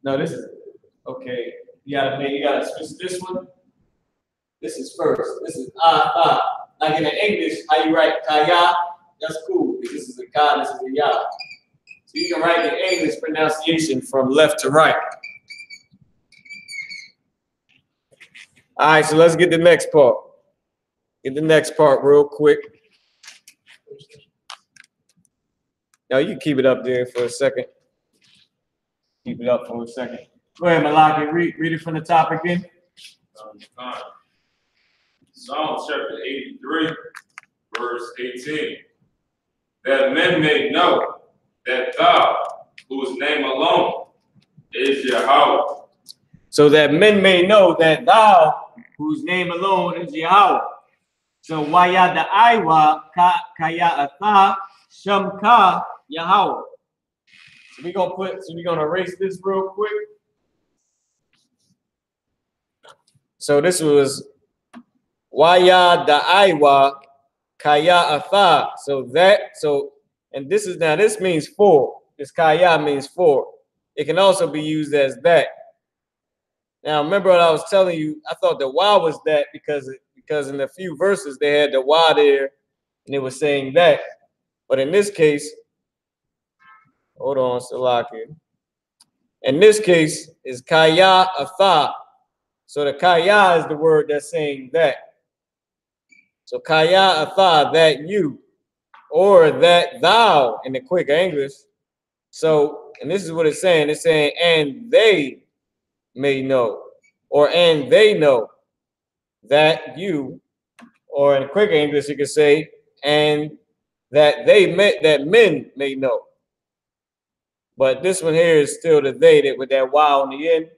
No, this is okay. You gotta switch this one. This is first. This is Like in the English, how you write kaya, that's cool. Because this is a ka, this is a ya. So you can write the English pronunciation from left to right. All right, so let's get the next part. Get the next part real quick. Now you can keep it up there for a second. Keep it up for a second. Go ahead, Malaki. Read it from the top again. Psalm chapter 83, verse 18. That men may know that thou, whose name alone is Yahweh. So that men may know that thou, whose name alone is Yahweh. So Wayada Iwa Kaya Atha Shamka Yahweh. So we're gonna erase this real quick. So this was Wayada Iwa Kaya Atha. And this means four. This Kaya means four. It can also be used as that. Now remember what I was telling you, I thought the wa was that because in a few verses they had the wa there and it was saying that. But in this case, hold on, Salaki. In this case, is kaya atha. So the kaya is the word that's saying that. So kaya atha, that you, or that thou in the quick English. So, and this is what it's saying. It's saying, and they may know, or and they know that you, or in quick English you could say, and that men may know. But this one here is still the they that with that wow on the end.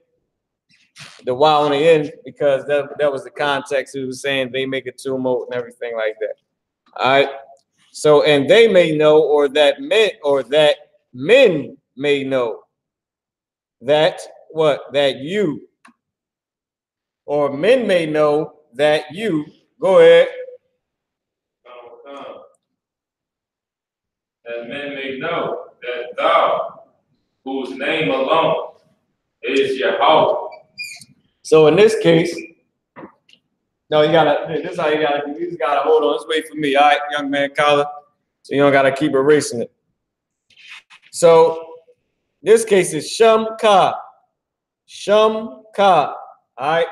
The wow on the end, because that was the context. It was saying they make a tumult and everything like that. All right. So, and they may know, or that men may know that what? That you. Or men may know that you. Go ahead. That men may know that thou, whose name alone is Yahweh. So in this case, no, this is how you gotta do. You just gotta hold on. Let's wait for me, all right, young man, Collar. So you don't gotta keep erasing it. So this case is Shamka. Shamka. All right.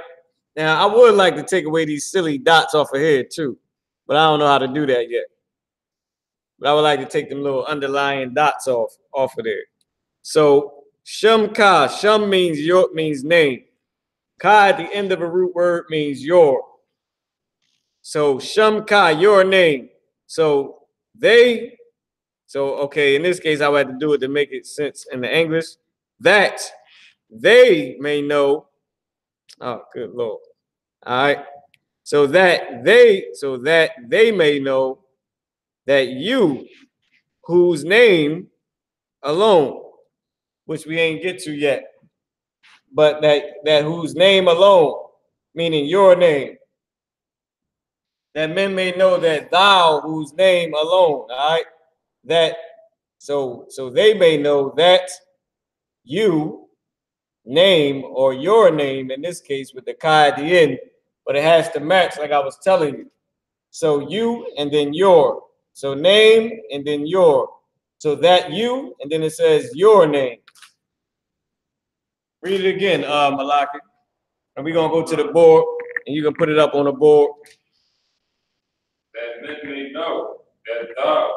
Now I would like to take away these silly dots off of here too, but I don't know how to do that yet. But I would like to take them little underlying dots off of there. So Shamka. Sham means name. Ka at the end of a root word means your. So Shamka, your name. So okay, in this case, I would have to do it to make it sense in the English. That they may know. Oh, good Lord. All right. So that they may know that you, whose name alone, which we ain't get to yet, but that whose name alone, meaning your name, that men may know that thou, whose name alone, all right, that so they may know that you name, or your name in this case with the ka at the end, but it has to match like I was telling you. So you and then your. So name and then your. So that you, and then it says your name. Read it again, Malaki. And we're gonna go to the board and you can put it up on the board. That men may know that thou,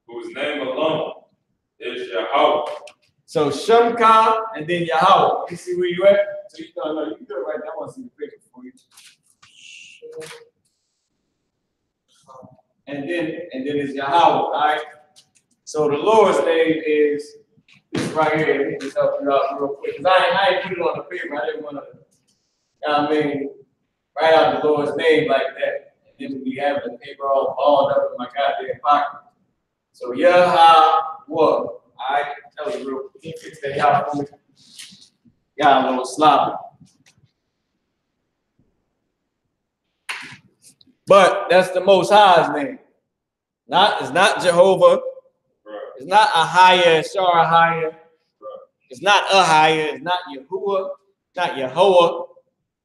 whose name alone is Yahweh. So Shamka and then Yahweh. Let me see where you at. So you can do it right now. I want to see the picture for you. and then it's Yahweh. All right. So the Lord's name is this right here. Let me just help you out real quick. Because I ain't put it on the paper. I didn't want to, write out the Lord's name like that. And then we have the paper all balled up in my goddamn pocket. So Yahweh. All right. That was real quick. Can you fix that y'all for me? Y'all a little sloppy. But that's the Most High's name. It's not Jehovah. It's not Ahia, Sharahia. It's not Ahia. It's not Yahuwah. It's not Yehovah.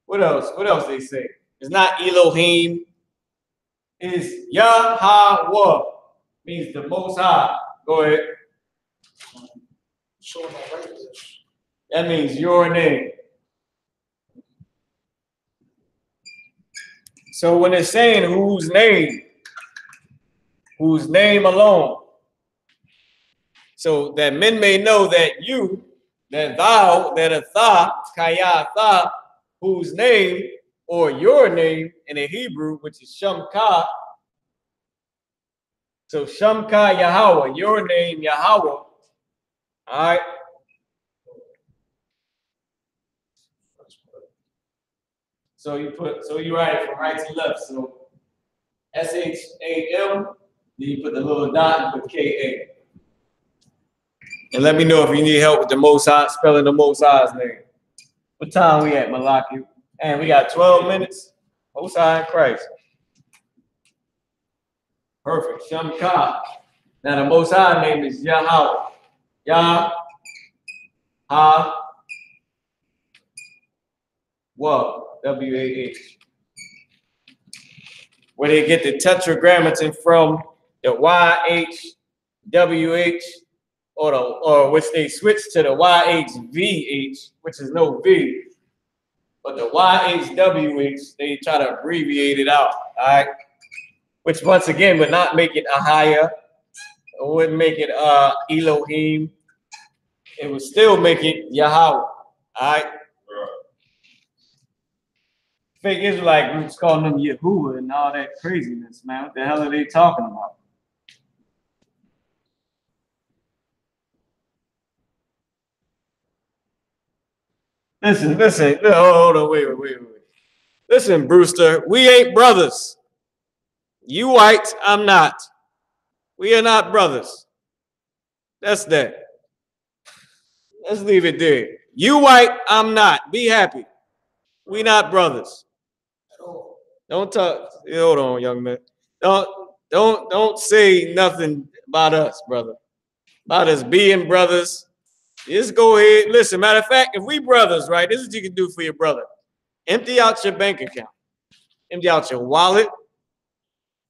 What else? What else they say? It's not Elohim. It's Yahweh. Means the Most High. Go ahead. That means your name. So when it's saying whose name alone, so that men may know that you, that thou, that a tha, kaya tha, whose name or your name in the Hebrew, which is Shamka. So Shamka Yahweh, your name Yahweh. All right. So you write it from right to left. So SHAM, then you put the little dot and put KA. And let me know if you need help with the Most High, spelling the Most High's name. What time we at, Malaki? And we got 12 minutes. Most High in Christ. Perfect. Shamka. Now the Most High name is Yahweh. Yah. Ha. Wah. W-A-H. Where they get the tetragrammaton from, the Y-H, W-H, or which they switch to the Y-H-V-H, which is no V. But the Y-H-W-H, they try to abbreviate it out, all right? Which once again would not make it Ahia, it wouldn't make it Elohim. It would still make it Yahweh, all right? Fake Israelite groups calling them Yahuwah and all that craziness, man. What the hell are they talking about? Listen. Hold on, wait. Listen, Brewster, we ain't brothers. You white, I'm not. We are not brothers. That's that. Let's leave it there. You white, I'm not. Be happy. We not brothers. Don't talk. Hold on, young man. Don't say nothing about us, brother. About us being brothers. Just go ahead. Listen, matter of fact, if we brothers, right, this is what you can do for your brother. Empty out your bank account. Empty out your wallet.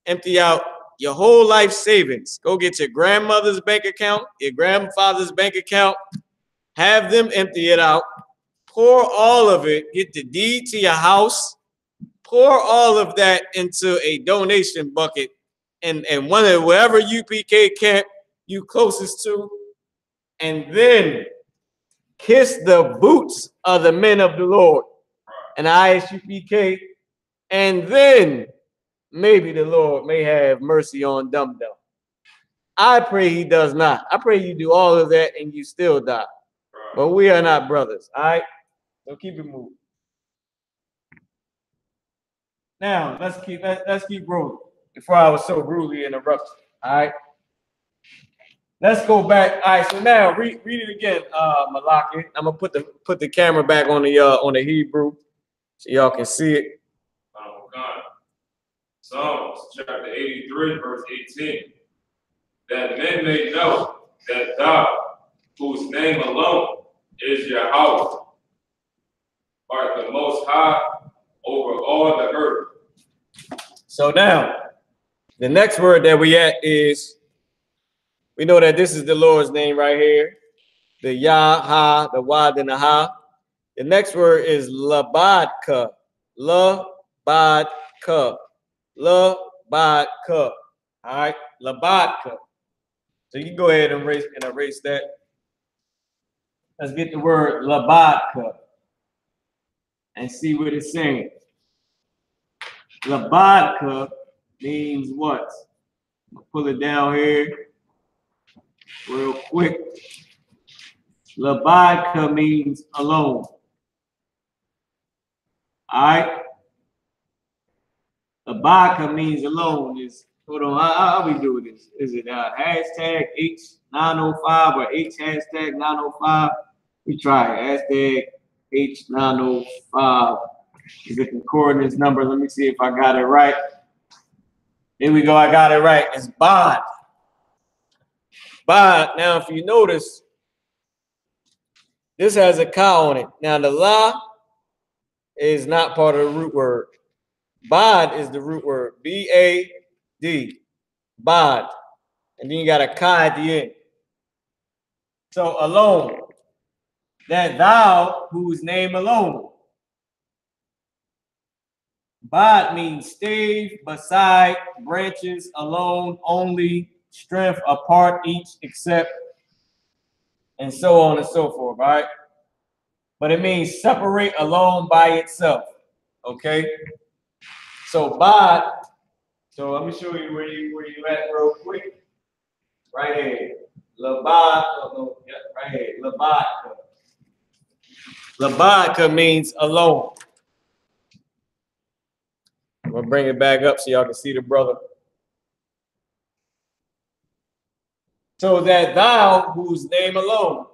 Empty out your whole life savings. Go get your grandmother's bank account, your grandfather's bank account. Have them empty it out. Pour all of it. Get the deed to your house. Pour all of that into a donation bucket and one of wherever UPK camp you closest to, and then kiss the boots of the men of the Lord and I.S.U.P.K, and then maybe the Lord may have mercy on Dum Dum. I pray he does not. I pray you do all of that and you still die. But we are not brothers, all right? So keep it moving. Now, let's keep rolling before I was so rudely interrupted, all right? Let's go back. All right, so now read it again, Malaki. I'm gonna put the camera back on the Hebrew so y'all can see it. Psalms chapter 83, verse 18. That men may know that thou, whose name alone is Yahweh, art the Most High over all the earth. So now, the next word that we at is, we know that this is the Lord's name right here. The Yah, Ha, the Wad, and the Ha. The next word is Labadka. Labadka. Labadka. All right, Labadka. So you can go ahead and erase that. Let's get the word Labadka and see what it's saying. Labadka means what? Pull it down here real quick. Labadka means alone. All right. Labadka means alone. Is hold on. How we do this? Is it hashtag H905 or H hashtag 905? We try it. Hashtag H905. Is it the coordinates number? Let me see if I got it right. Here we go. I got it right. It's Bod. Bod. Now, if you notice, this has a ka on it. Now, the la is not part of the root word. Bod is the root word. B-A-D. Bod. And then you got a ka at the end. So, alone. That thou, whose name alone. Bod means stave, beside, branches, alone, only, strength, apart, each, except, and so on and so forth, right? But it means separate, alone, by itself, okay? So bod, so let me show you where you at real quick. Right here, labad, right here, labadka. Labadka means alone. I'm gonna bring it back up so y'all can see the brother. So that thou, whose name alone,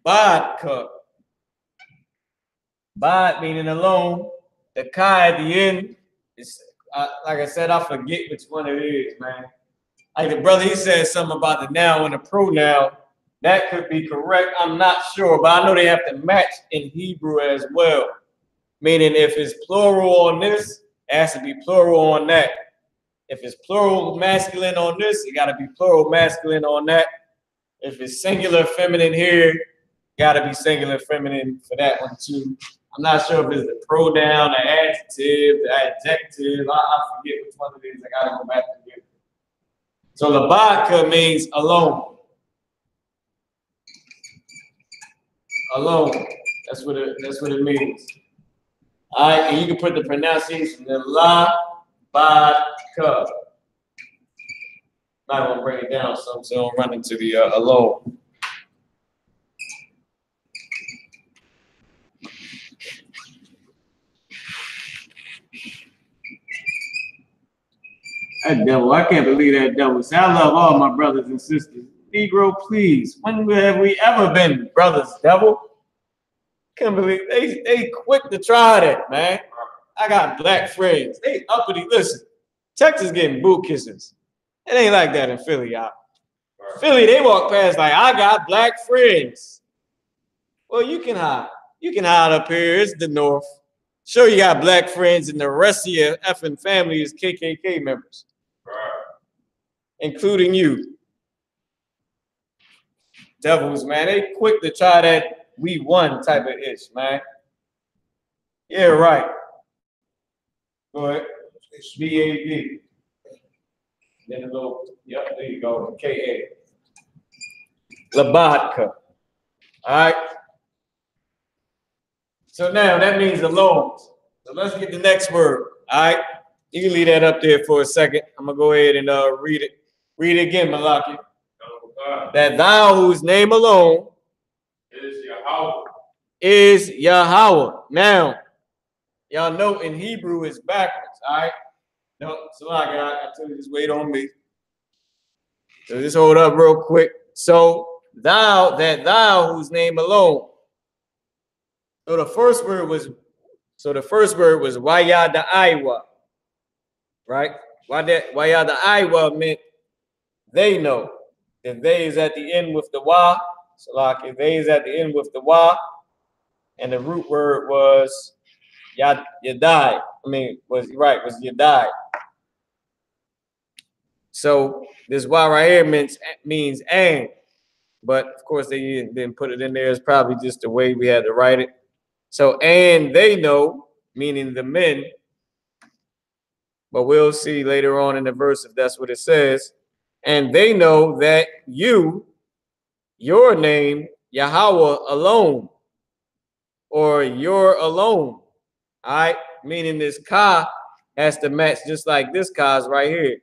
Bodka. Bod meaning alone. The ka at the end is, like I said, I forget which one it is, man. Like the brother, he said something about the noun and the pronoun. That could be correct. I'm not sure, but I know they have to match in Hebrew as well. Meaning if it's plural on this, it has to be plural on that. If it's plural masculine on this, it got to be plural masculine on that. If it's singular feminine here, got to be singular feminine for that one too. I'm not sure if it's the pronoun, the adjective, the adjective. I forget which one it is. I got to go back and get it. So labadka means alone. Alone. That's what it means. All right, and you can put the pronunciation in la badka. I'm not gonna bring it down some so I don't run into the alone. That devil, I can't believe that devil. See, I love all my brothers and sisters. Negro, please. When have we ever been brothers, devil? Can't believe they quick to try that, man. I got black friends. They uppity. Listen, Texas getting boo kisses. It ain't like that in Philly, y'all. Philly, they walk past like, I got black friends. Well, you can hide. You can hide up here. It's the North. Sure, you got black friends, and the rest of your effing family is KKK members, including you. Devils, man, they quick to try that we won type of ish, man. Yeah, right. Go ahead. It's B-A-D. Then a little, yep, there you go. K-A. Labadka. All right. So now that means alone. So let's get the next word. All right. You can leave that up there for a second. I'm gonna go ahead and read it. Read it again, Malaki. That thou whose name alone Is Yahweh. Is Yahweh. Now, y'all know in Hebrew it's backwards. All right. No, so I tell you, just wait on me. So just hold up real quick. So thou whose name alone. So the first word was Wayadaiwa. Right? Wayadaiwa meant they know. If they is at the end with the wa, so like if they is at the end with the wa, and the root word was yadai. Was yadai. So this wa right here means and, but of course they didn't put it in there. It's probably just the way we had to write it. So and they know, meaning the men, but we'll see later on in the verse if that's what it says. And they know that your name, Yahweh alone, or you're alone. All right, meaning this ka has to match just like this ka is right here.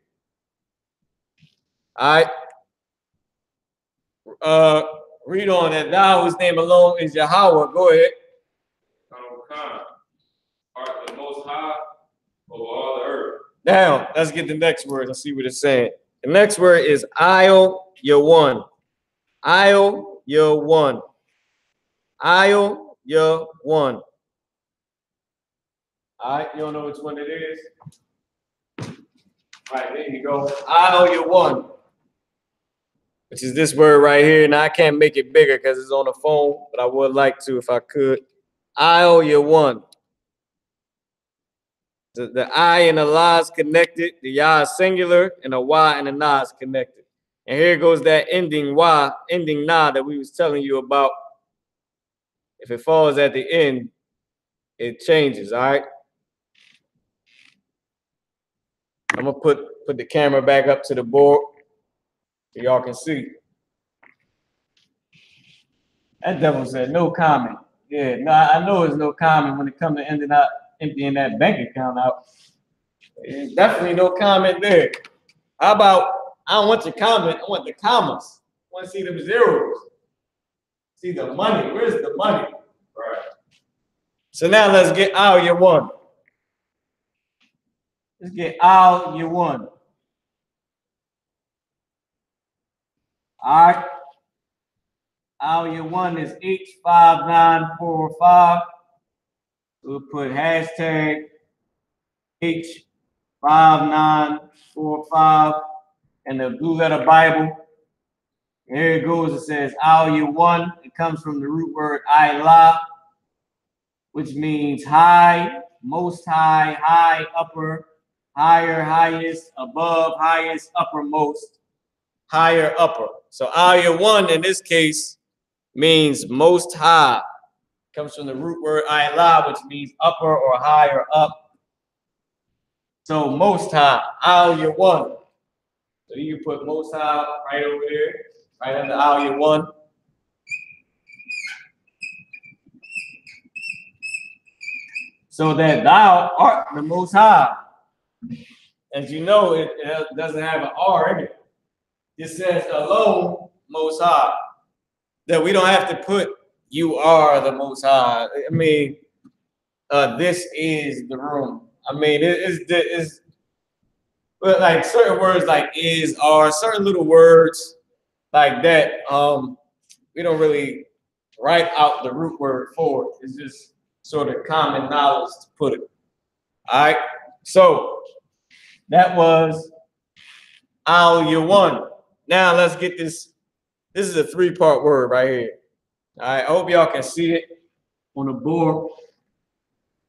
All right. Read on that. Thou whose name alone is Yahweh. Go ahead. Art the most high over all the earth. Now, let's get the next word and see what it's saying. The next word is I.O.Yahuwah. I.O.Yahuwah. I.O.Yahuwah. All right, you don't know which one it is? All right, there you go. I.O.Yahuwah, which is this word right here. Now, I can't make it bigger because it's on the phone, but I would like to if I could. I.O.Yahuwah. The I and the La is connected, the Ya is singular, and the Y and the Na is connected. And here goes that ending Y, ending Na that we was telling you about. If it falls at the end, it changes, all right? I'm gonna put the camera back up to the board so y'all can see. That devil said no comment. Yeah, no, I know it's no comment when it comes to emptying that bank account out. There's definitely no comment there. How about, I don't want your comment, I want the commas. I want to see them zeros. See the money. Where's the money? Right. So now let's get I.O.Yahuwah. Let's get I.O.Yahuwah. All right. I.O.Yahuwah is H5945. We'll put hashtag H5945 and the Blue Letter Bible. Here it goes. It says I.O.Yahuwah. It comes from the root word I-La, which means high, most high, high, upper, higher, highest, above, highest, uppermost, higher, upper. So I.O.Yahuwah in this case means most high. Comes from the root word I-La, which means upper or higher up. So most high, I.O.Yahuwah. So you can put most high right over there, right under I.O.Yahuwah. So that thou art the most high. As you know, it doesn't have an R in it. It says alone most high. That we don't have to put you are the most high. I mean, this is the room. I mean, it's but like certain words like is, are, certain little words like that. We don't really write out the root word for it. It's just sort of common knowledge to put it. All right. So that was I.O.Yahuwah. Now let's get this. This is a three-part word right here. All right. I hope y'all can see it on the board.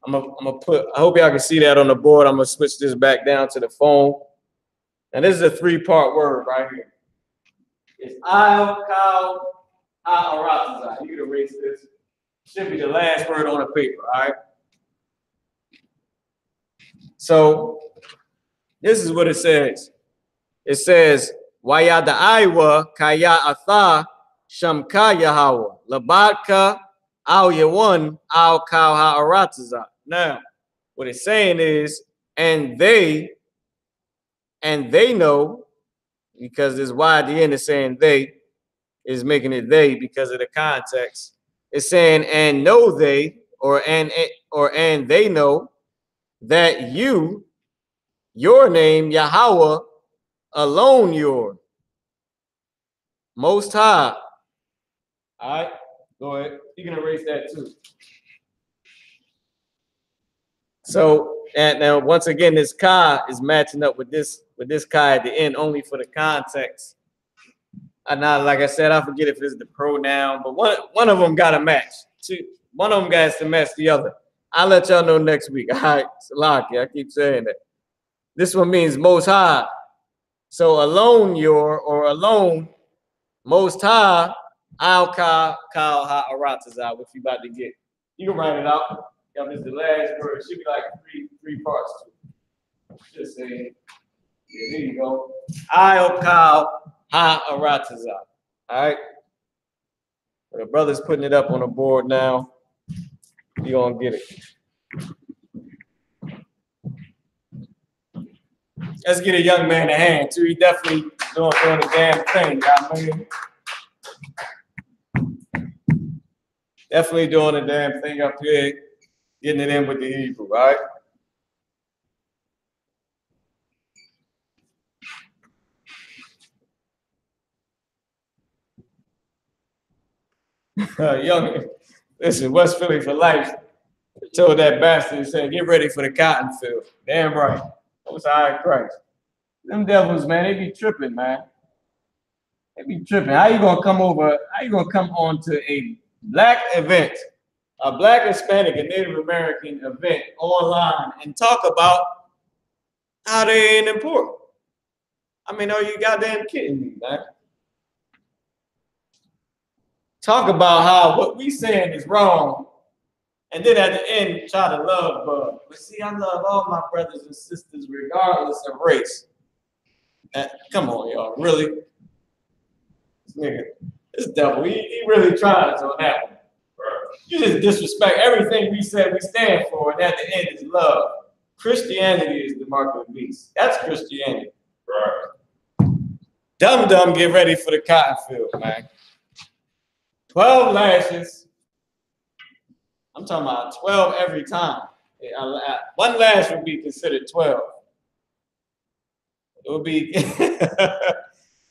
I hope y'all can see that on the board. I'm gonna switch this back down to the phone. And this is a three-part word right here. It's I-O-K-A-O, I-O-R-A-T-Z-A. You can erase this. Should be the last word on the paper, all right? So this is what it says. It says, Wayada Iwa Kaya Atha Shamka Yahawa Labadka I.O.Yahuwah Al Kal Ha-Aratiza. Now, what it's saying is, and they know, because this Y at the end is saying they, is making it they because of the context. It's saying, and know they, or and they know that your name, Yahweh, alone your most high. All right, go ahead. You can erase that too. So, and now once again, this ka is matching up with this ka at the end only for the context. And now, like I said, I forget if it's the pronoun, but one of them got to match. One of them has to match the other. I'll let y'all know next week. All right, Salaki, I keep saying that. This one means most high. So alone or alone, most high, al-ka, kal ha-aratiza, what you about to get. You can write it out. This is the last word. It should be like three parts to it. Just saying. Yeah, there you go. Al-ka, ha-aratiza. All right. The brother's putting it up on the board now. You're going to get it. Let's get a young man a hand, too. He definitely doing the damn thing, y'all man. Definitely doing the damn thing up here, getting it in with the Hebrew, right? Young, listen, West Philly for life told that bastard, said, get ready for the cotton field. Damn right. Most High Christ. Them devils, man, they be tripping, man. They be tripping. How you gonna come on to a black event, a black Hispanic and Native American event online and talk about how they ain't important? I mean, are you goddamn kidding me, man? Talk about how what we saying is wrong, and then at the end try to love Bub. But see, I love all my brothers and sisters regardless of race. Come on, y'all, really? This nigga, this devil, he really tries on that one. You just disrespect everything we said we stand for, and at the end is love. Christianity is the mark of the beast. That's Christianity. Right. Dum-dum, get ready for the cotton field, man. 12 lashes. I'm talking about 12 every time. One lash would be considered 12. It would be,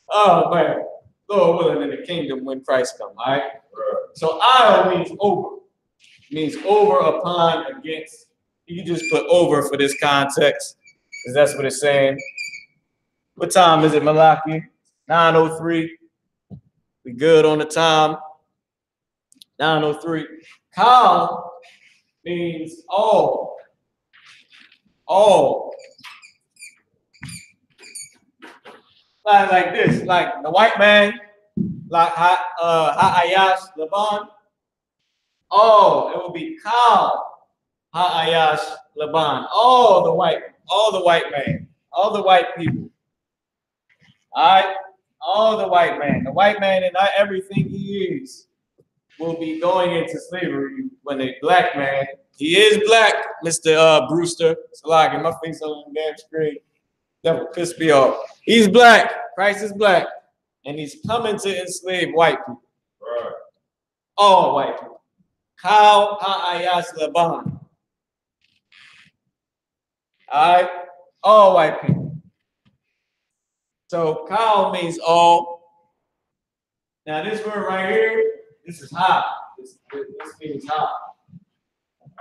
oh man, Lord willing in the kingdom when Christ comes, all right? So I means over, upon, against. You can just put over for this context, because that's what it's saying. What time is it, Malaki? 9:03. We good on the time. 9:03. Kal means all. All. Like this, like the white man, like Ha'ayash Laban. Oh, it will be Kal Ha'ayash Laban. All the white man, all the white people. All right, all the white man and not everything he is will be going into slavery when a black man, he is black, Mr. Brewster. It's like in my face on the damn screen. That would piss me off. He's black. Christ is black. And he's coming to enslave white people. Right. All white people. Kal Ha'ayash Laban. All right? All white people. So Kal means all. Now this word right here, this is Ha. This means Ha.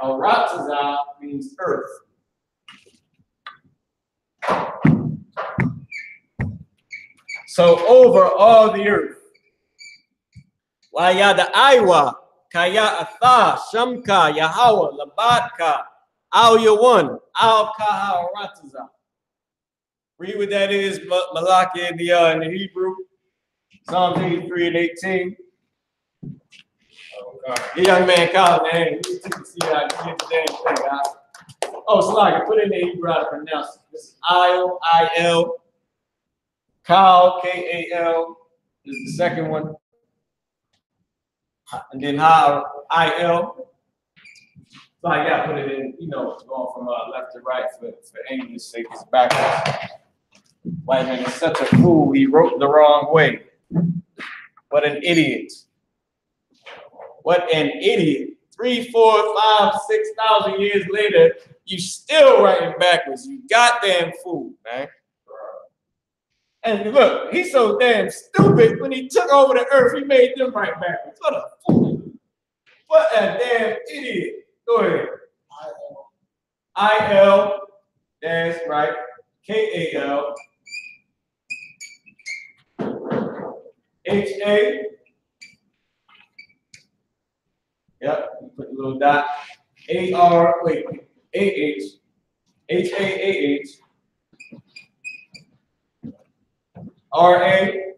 Al-Ratzaza means earth. So over all the earth. Wayada Aiwa, Kaya Atha, Shamka, Yahawa, Labatka, Al Yawan, Al Kaha Rataza. Read what that is, Malaki in the Hebrew. Psalms 83 and 18. Oh, God. The young man called, man. You took to see how you get the damn thing, guys. Oh, Slaka, put in the Hebrew how to pronounce it. This is I-L. Kal, K-A-L, is the second one. And then I-L. So I got to put it in, going from left to right for English sake, it's backwards. White man is such a fool, he wrote the wrong way. What an idiot. What an idiot. 3, 4, 5, 6,000 years later, you still writing backwards. You goddamn fool, man. And look, he's so damn stupid. When he took over the earth, he made them write backwards. What a fool. What a damn idiot. Go ahead. I-L, that's right. K-A-L. H-A. Yep, you put a little dot. A-R, wait, A-H. H-A-A-H. R-A-T-A-Z-A.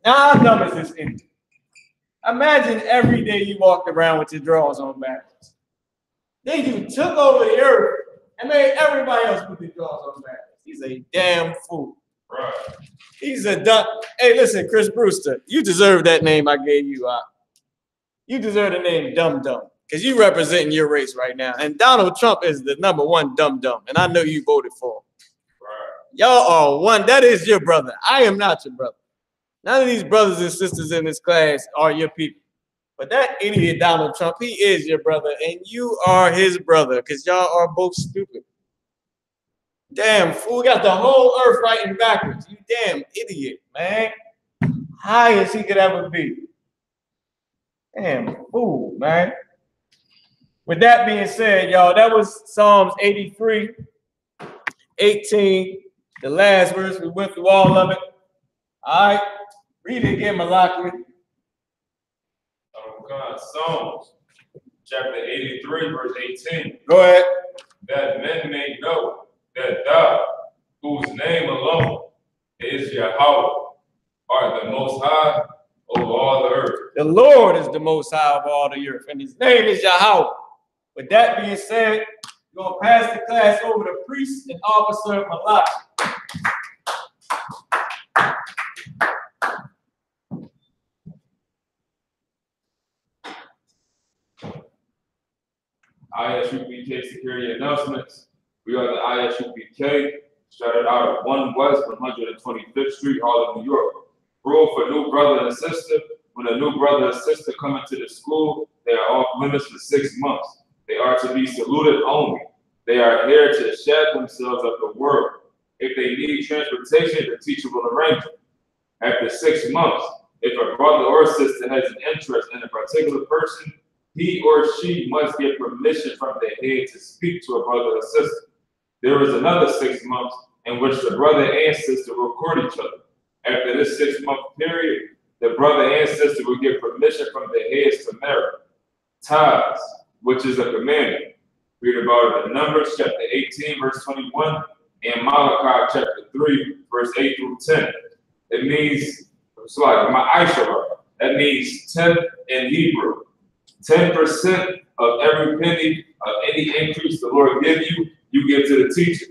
Now, how dumb is this idiot? Imagine every day you walked around with your drawers on backwards. Then you took over the earth and made everybody else put their drawers on backwards. He's a damn fool. Right. He's a dumb. Hey, listen, Chris Brewster, you deserve that name I gave you. You deserve the name Dum Dum because you representing your race right now. And Donald Trump is the #1 Dum Dum, and I know you voted for him. Right. Y'all are one. That is your brother. I am not your brother. None of these brothers and sisters in this class are your people. But that idiot Donald Trump, he is your brother, and you are his brother, because y'all are both stupid. Damn, fool, got the whole earth writing backwards. You damn idiot, man. High as he could ever be. Damn fool, man. With that being said, y'all, that was Psalms 83, 18, the last verse. We went through all of it. All right, read it again, Malaki. Psalms chapter 83, verse 18. Go ahead. That men may know that thou, whose name alone is Yahweh, art the most high over all the earth. The Lord is the most high of all the earth, and his name is Yahweh. With that being said, we're going to pass the class over to Priest and Officer Malaki. I.S.U.P.K security announcements. We are the I.S.U.P.K, started out at 1 West 125th Street, Harlem, New York. Rule for new brother and sister. When a new brother and sister come into the school, they are off limits for 6 months. They are to be saluted only. They are here to shed themselves of the world. If they need transportation, the teacher will arrange it. After 6 months, if a brother or sister has an interest in a particular person, he or she must get permission from their head to speak to a brother or sister. There is another 6 months in which the brother and sister will court each other. After this 6-month period, the brother and sister will get permission from their heads to marry. Tithes, which is a commandment. Read about it in Numbers chapter 18, verse 21, and Malachi chapter 3, verse 8 through 10. It means, it's like my I.S.U.P.K. That means 10 in Hebrew. 10% of every penny of any increase the Lord give you, you give to the teacher.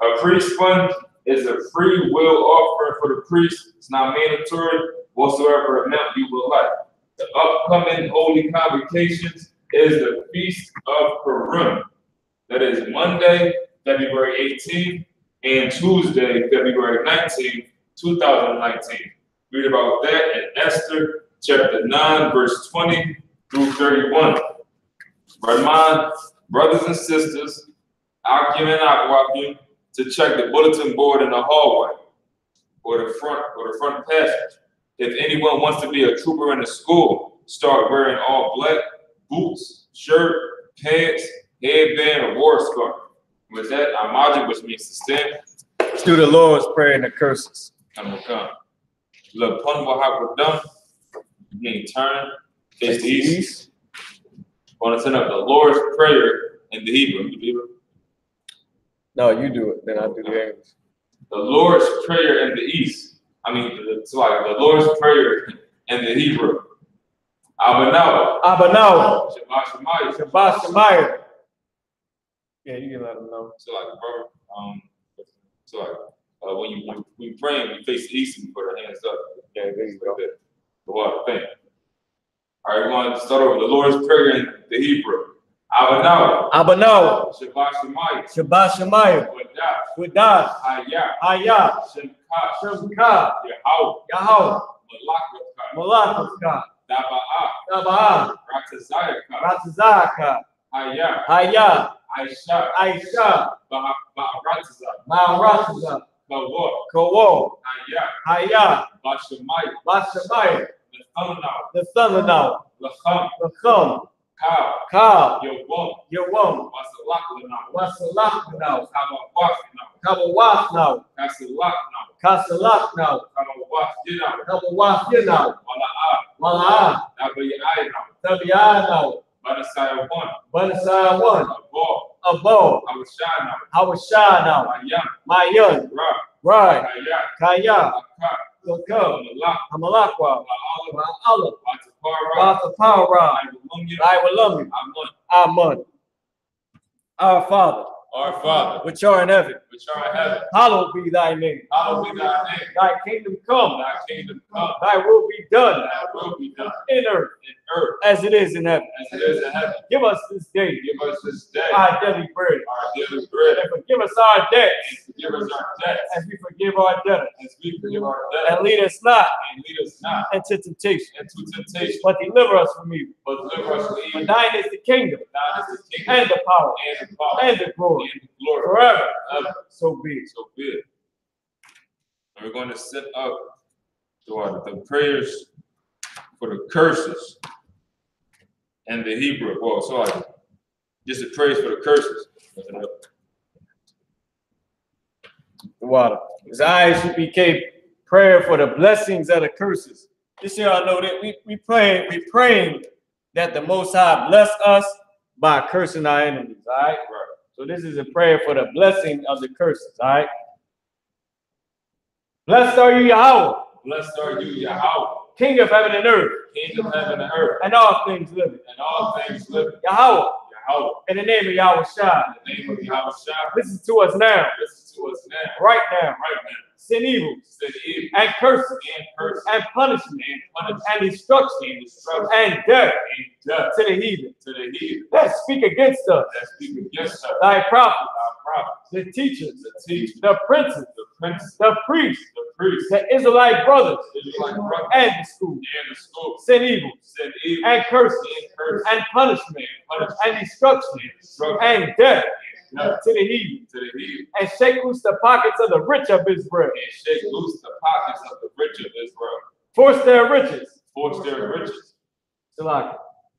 A priest fund is a free will offering for the priest. It's not mandatory whatsoever amount you would like. The upcoming holy convocations is the Feast of Purim. That is Monday, February 18th, and Tuesday, February 19th, 2019. Read about that in Esther chapter 9, verse 20 through 31. Remind brothers and sisters, Akim and Akwakim, to check the bulletin board in the hallway or the front passage. If anyone wants to be a trooper in the school, start wearing all black, boots, shirt, pants, headband, or war scarf. With that, Amajid, which means to stand. Let's do the Lord's Prayer and the curses. And we'll come. Look, pun will have it done. Again, turn, face the east. I want to send up the Lord's Prayer in the Hebrew. No, you do it, then I'll do the English. The Lord's Prayer in the East. It's like the Lord's Prayer in the Hebrew. Abanawa. Abanawa. Shabbat Shemayah. Shabbat Shemayah. Yeah, you can let them know. So like, when we praying, we face the east and we put our hands up. Yeah, there you go. The water, thank you. All right, we want to start over the Lord's Prayer in the Hebrew. Abanawa. Abanawa. Shabbat Shemayah. Shabbat Shemayah. Qadash. Hayah. Shemka. Yahweh. Malakavka. Daba'ah. Ratazaka. Hayah. Aisha. Ma'aratiza. Kawo. Hayah. Bashamayah. Nathanaw. Lacham. Ka. Yawam. Wasalaknaw. Kabawafnaw. Kasalaknaw. Kabawafyanaw. Wala'ah. Tabi'anaw. Banasaya 1. Abo. Hawashanaw. Mayan. Right. Kaya. Laka. Hamalakwa. Ma'ala. Watapara. Iwalumi. Amun. Our Father. Our Father, which art in heaven, which are in heaven. Hallowed be thy name. Hallowed be thy name. Thy kingdom come. Thy kingdom come. Thy will be done. Thy will be done In earth. in earth As it is in heaven. as it is in heaven. Give us this day Give us this day our daily bread. our daily bread. And forgive us our debts. And forgive us our debts As we forgive our debtors. as we forgive our And debtors. lead us not And lead us not into temptation, into temptation, but deliver us from evil. but deliver us from For evil. thine is the kingdom, Thine is the kingdom and the power, and the power and the glory, and the glory forever. forever. So be it. So be it. And we're going to set up the prayers for the curses and the Hebrew. Well, sorry, just the prayers for the curses. The water. It's I.S.U.P.K. prayer for the blessings and the curses. This year I know that we praying that the Most High bless us by cursing our enemies. All right. So this is a prayer for the blessing of the curses. All right. Blessed are you, Yahweh. Blessed are you, Yahweh, King of heaven and earth, King of heaven and earth, and all things living. and all things living. Yahweh, Yahweh, in the name of Yahweh Shai, in the name of Yahweh Shai, listen to us now, listen to us now, right now. right now. Sin evils Send evil and curses and curse and punishment and punishment and destruction and destruction and death and death to the heathen to the heathen that speak against us, that speak against us. thy prophets, Our prophets, the teachers, the teachers, the princes, the princes, the priests, the priests, the Israelite brothers, the Israelite brothers, and the school. and the school. Sin evils Send evil and curses and curse and punishment and punishment and destruction and destruction and death and death to the heathen, to the heathen, and shake loose the pockets of the rich of Israel. and shake loose the pockets of the rich of Israel. Force their riches, Force their riches Salaki,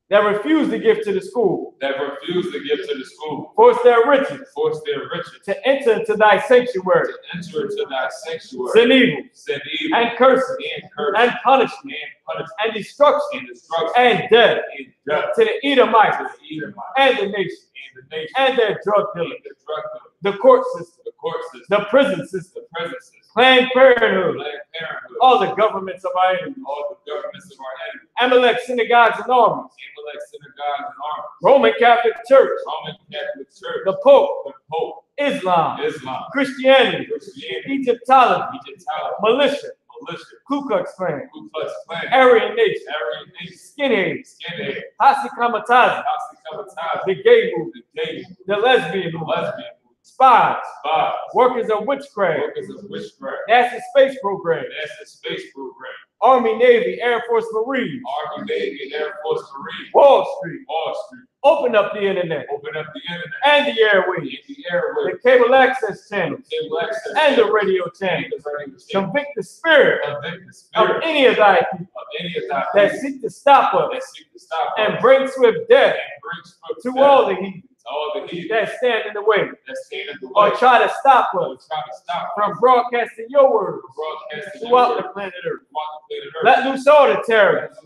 that refuse to give to the school. that refuse to give to the school. Force their riches Force their riches to enter into thy sanctuary. to enter into thy sanctuary. Sin evil Send evil and curses and curse and punishment and punishment and destruction and destruction and death and death to the Edomites to the Edomites and the nation and the nation and their drug and dealers, the drug dealers, the court system, the court system, the prison system, the prison system, Planned Parenthood, Planned Parenthood, all the governments of our enemies, all the governments of our enemies, Amalek synagogues and armies, Amalek synagogues and armies, Roman Catholic Church, Roman Catholic Church, the Pope, the Pope, Islam, Islam, Christianity, Christianity, Egyptology, Egyptology, militia, militia, Ku Klux Klan, Ku Klux Klan, Aryan Nation, Aryan Nation, skinheads, skinhead, Hasi Kamatazi, Nazi Kamatazi, the gay movement, the gay, the lesbian the movement, lesbian, spies, spies, workers of witchcraft, workers of witchcraft, NASA space program, NASA space program, Army, Navy, Air Force, Marines, Army, Navy, Air Force, Marine, Wall Street, Wall Street, open up the internet open up the internet and the airwaves, and the airways, the cable access channels, cable access, and the radio channels. and the radio channel. Convict the spirit Convict the of spirit any of thy people of any of thy that people seek to stop us that seek to stop and us bring swift death and bring swift to death all the heathen to all the heathen that stand in the way that stand in the or way try to stop or us try to stop from broadcasting your word broadcasting throughout the planet Earth. planet Earth. Let loose all the terrorists.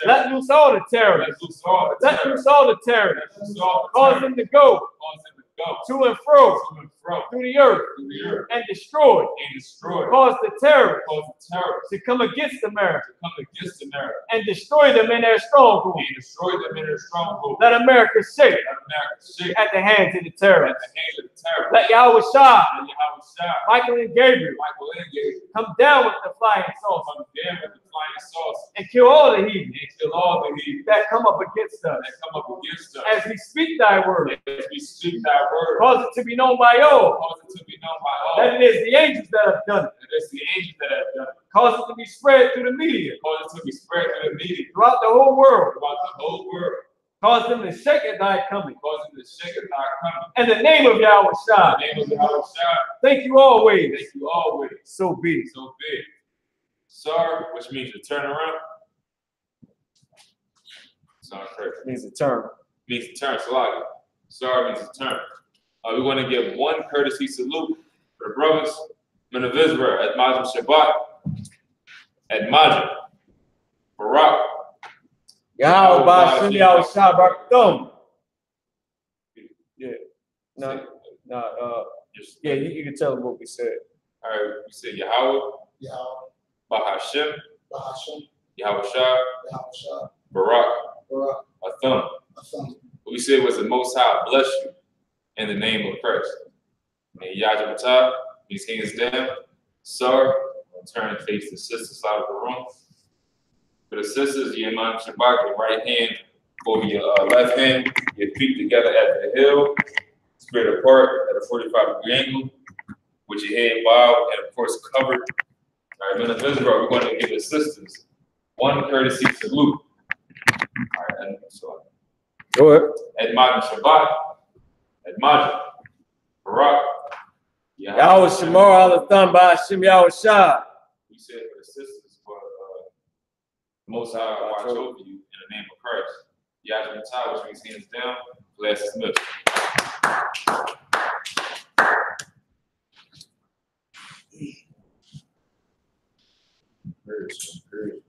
Let loose all the terror. Let loose all the terrorists. Let loose all the Let terror. loose all the terrorists. Let loose all the Cause terror. them to go Cause them to go to and fro to and fro through the earth through the earth and destroy. and destroy. Cause the terrorists Cause the terrorists to come against America to come against America and destroy them in their stronghold. and destroy them in their stronghold. Let America shake Let America shake at the hands of the at terrorists. the hands of the terrorists. Let Yahweh Shah, Let Yahweh Shai, Michael and Gabriel Michael and Gabriel come down with the flying saucer come down with the flying saucer and kill all the heathen and kill all the heathen that come up against us. that come up against us. As we speak thy word, As we speak thy word, cause it to be known by all cause it to be known by all that it is the angels that have done it. that it's the angels that have done it. Cause it to be spread through the media Cause it to be spread through the media throughout the whole world. throughout the whole world. Cause them to shake at thy coming. Cause them to shake at thy coming. In the name of Yahweh Shah, In the name of Yahweh Shai, thank you always. thank you always. So be it. So big. Sir, which means to turn around. Sound correct. Means a term. Means to turn. Salaga. Sir means to turn. We want to give one courtesy salute for the brothers, men of Israel, at Majim Shabbat, at Majim, Barak. Yahweh Ba'ashem Yahweh Shah Barakdom. Yeah. No, Just, yeah, you can tell them what we said. all right, we said Yahweh, Yahweh, Bahashem, Bahashem, Yahweh Shah, Yahweh Shah, Barak, Barak, Atham. Atham. What we said was the Most High bless you in the name of Christ. And Yajamata, his hands down. Sir, turn and face the sisters out of the room. For the sisters, your Imam Shabbat, your right hand over your left hand, your feet together at the heel, spread apart at a 45-degree angle, with your head bowed and of course covered. All right, Minister Israel, we're going to give the sisters one courtesy salute. All right, and so Go ahead. Admon Shabbat, Admon, Barak, Yahweh Shemar Al-Atham Ba'ashim Yahweh Shah. We said for the sisters, but Most High watch over you in the name of Christ. Yahweh Shah, which means hands down, glasses middle. Courage.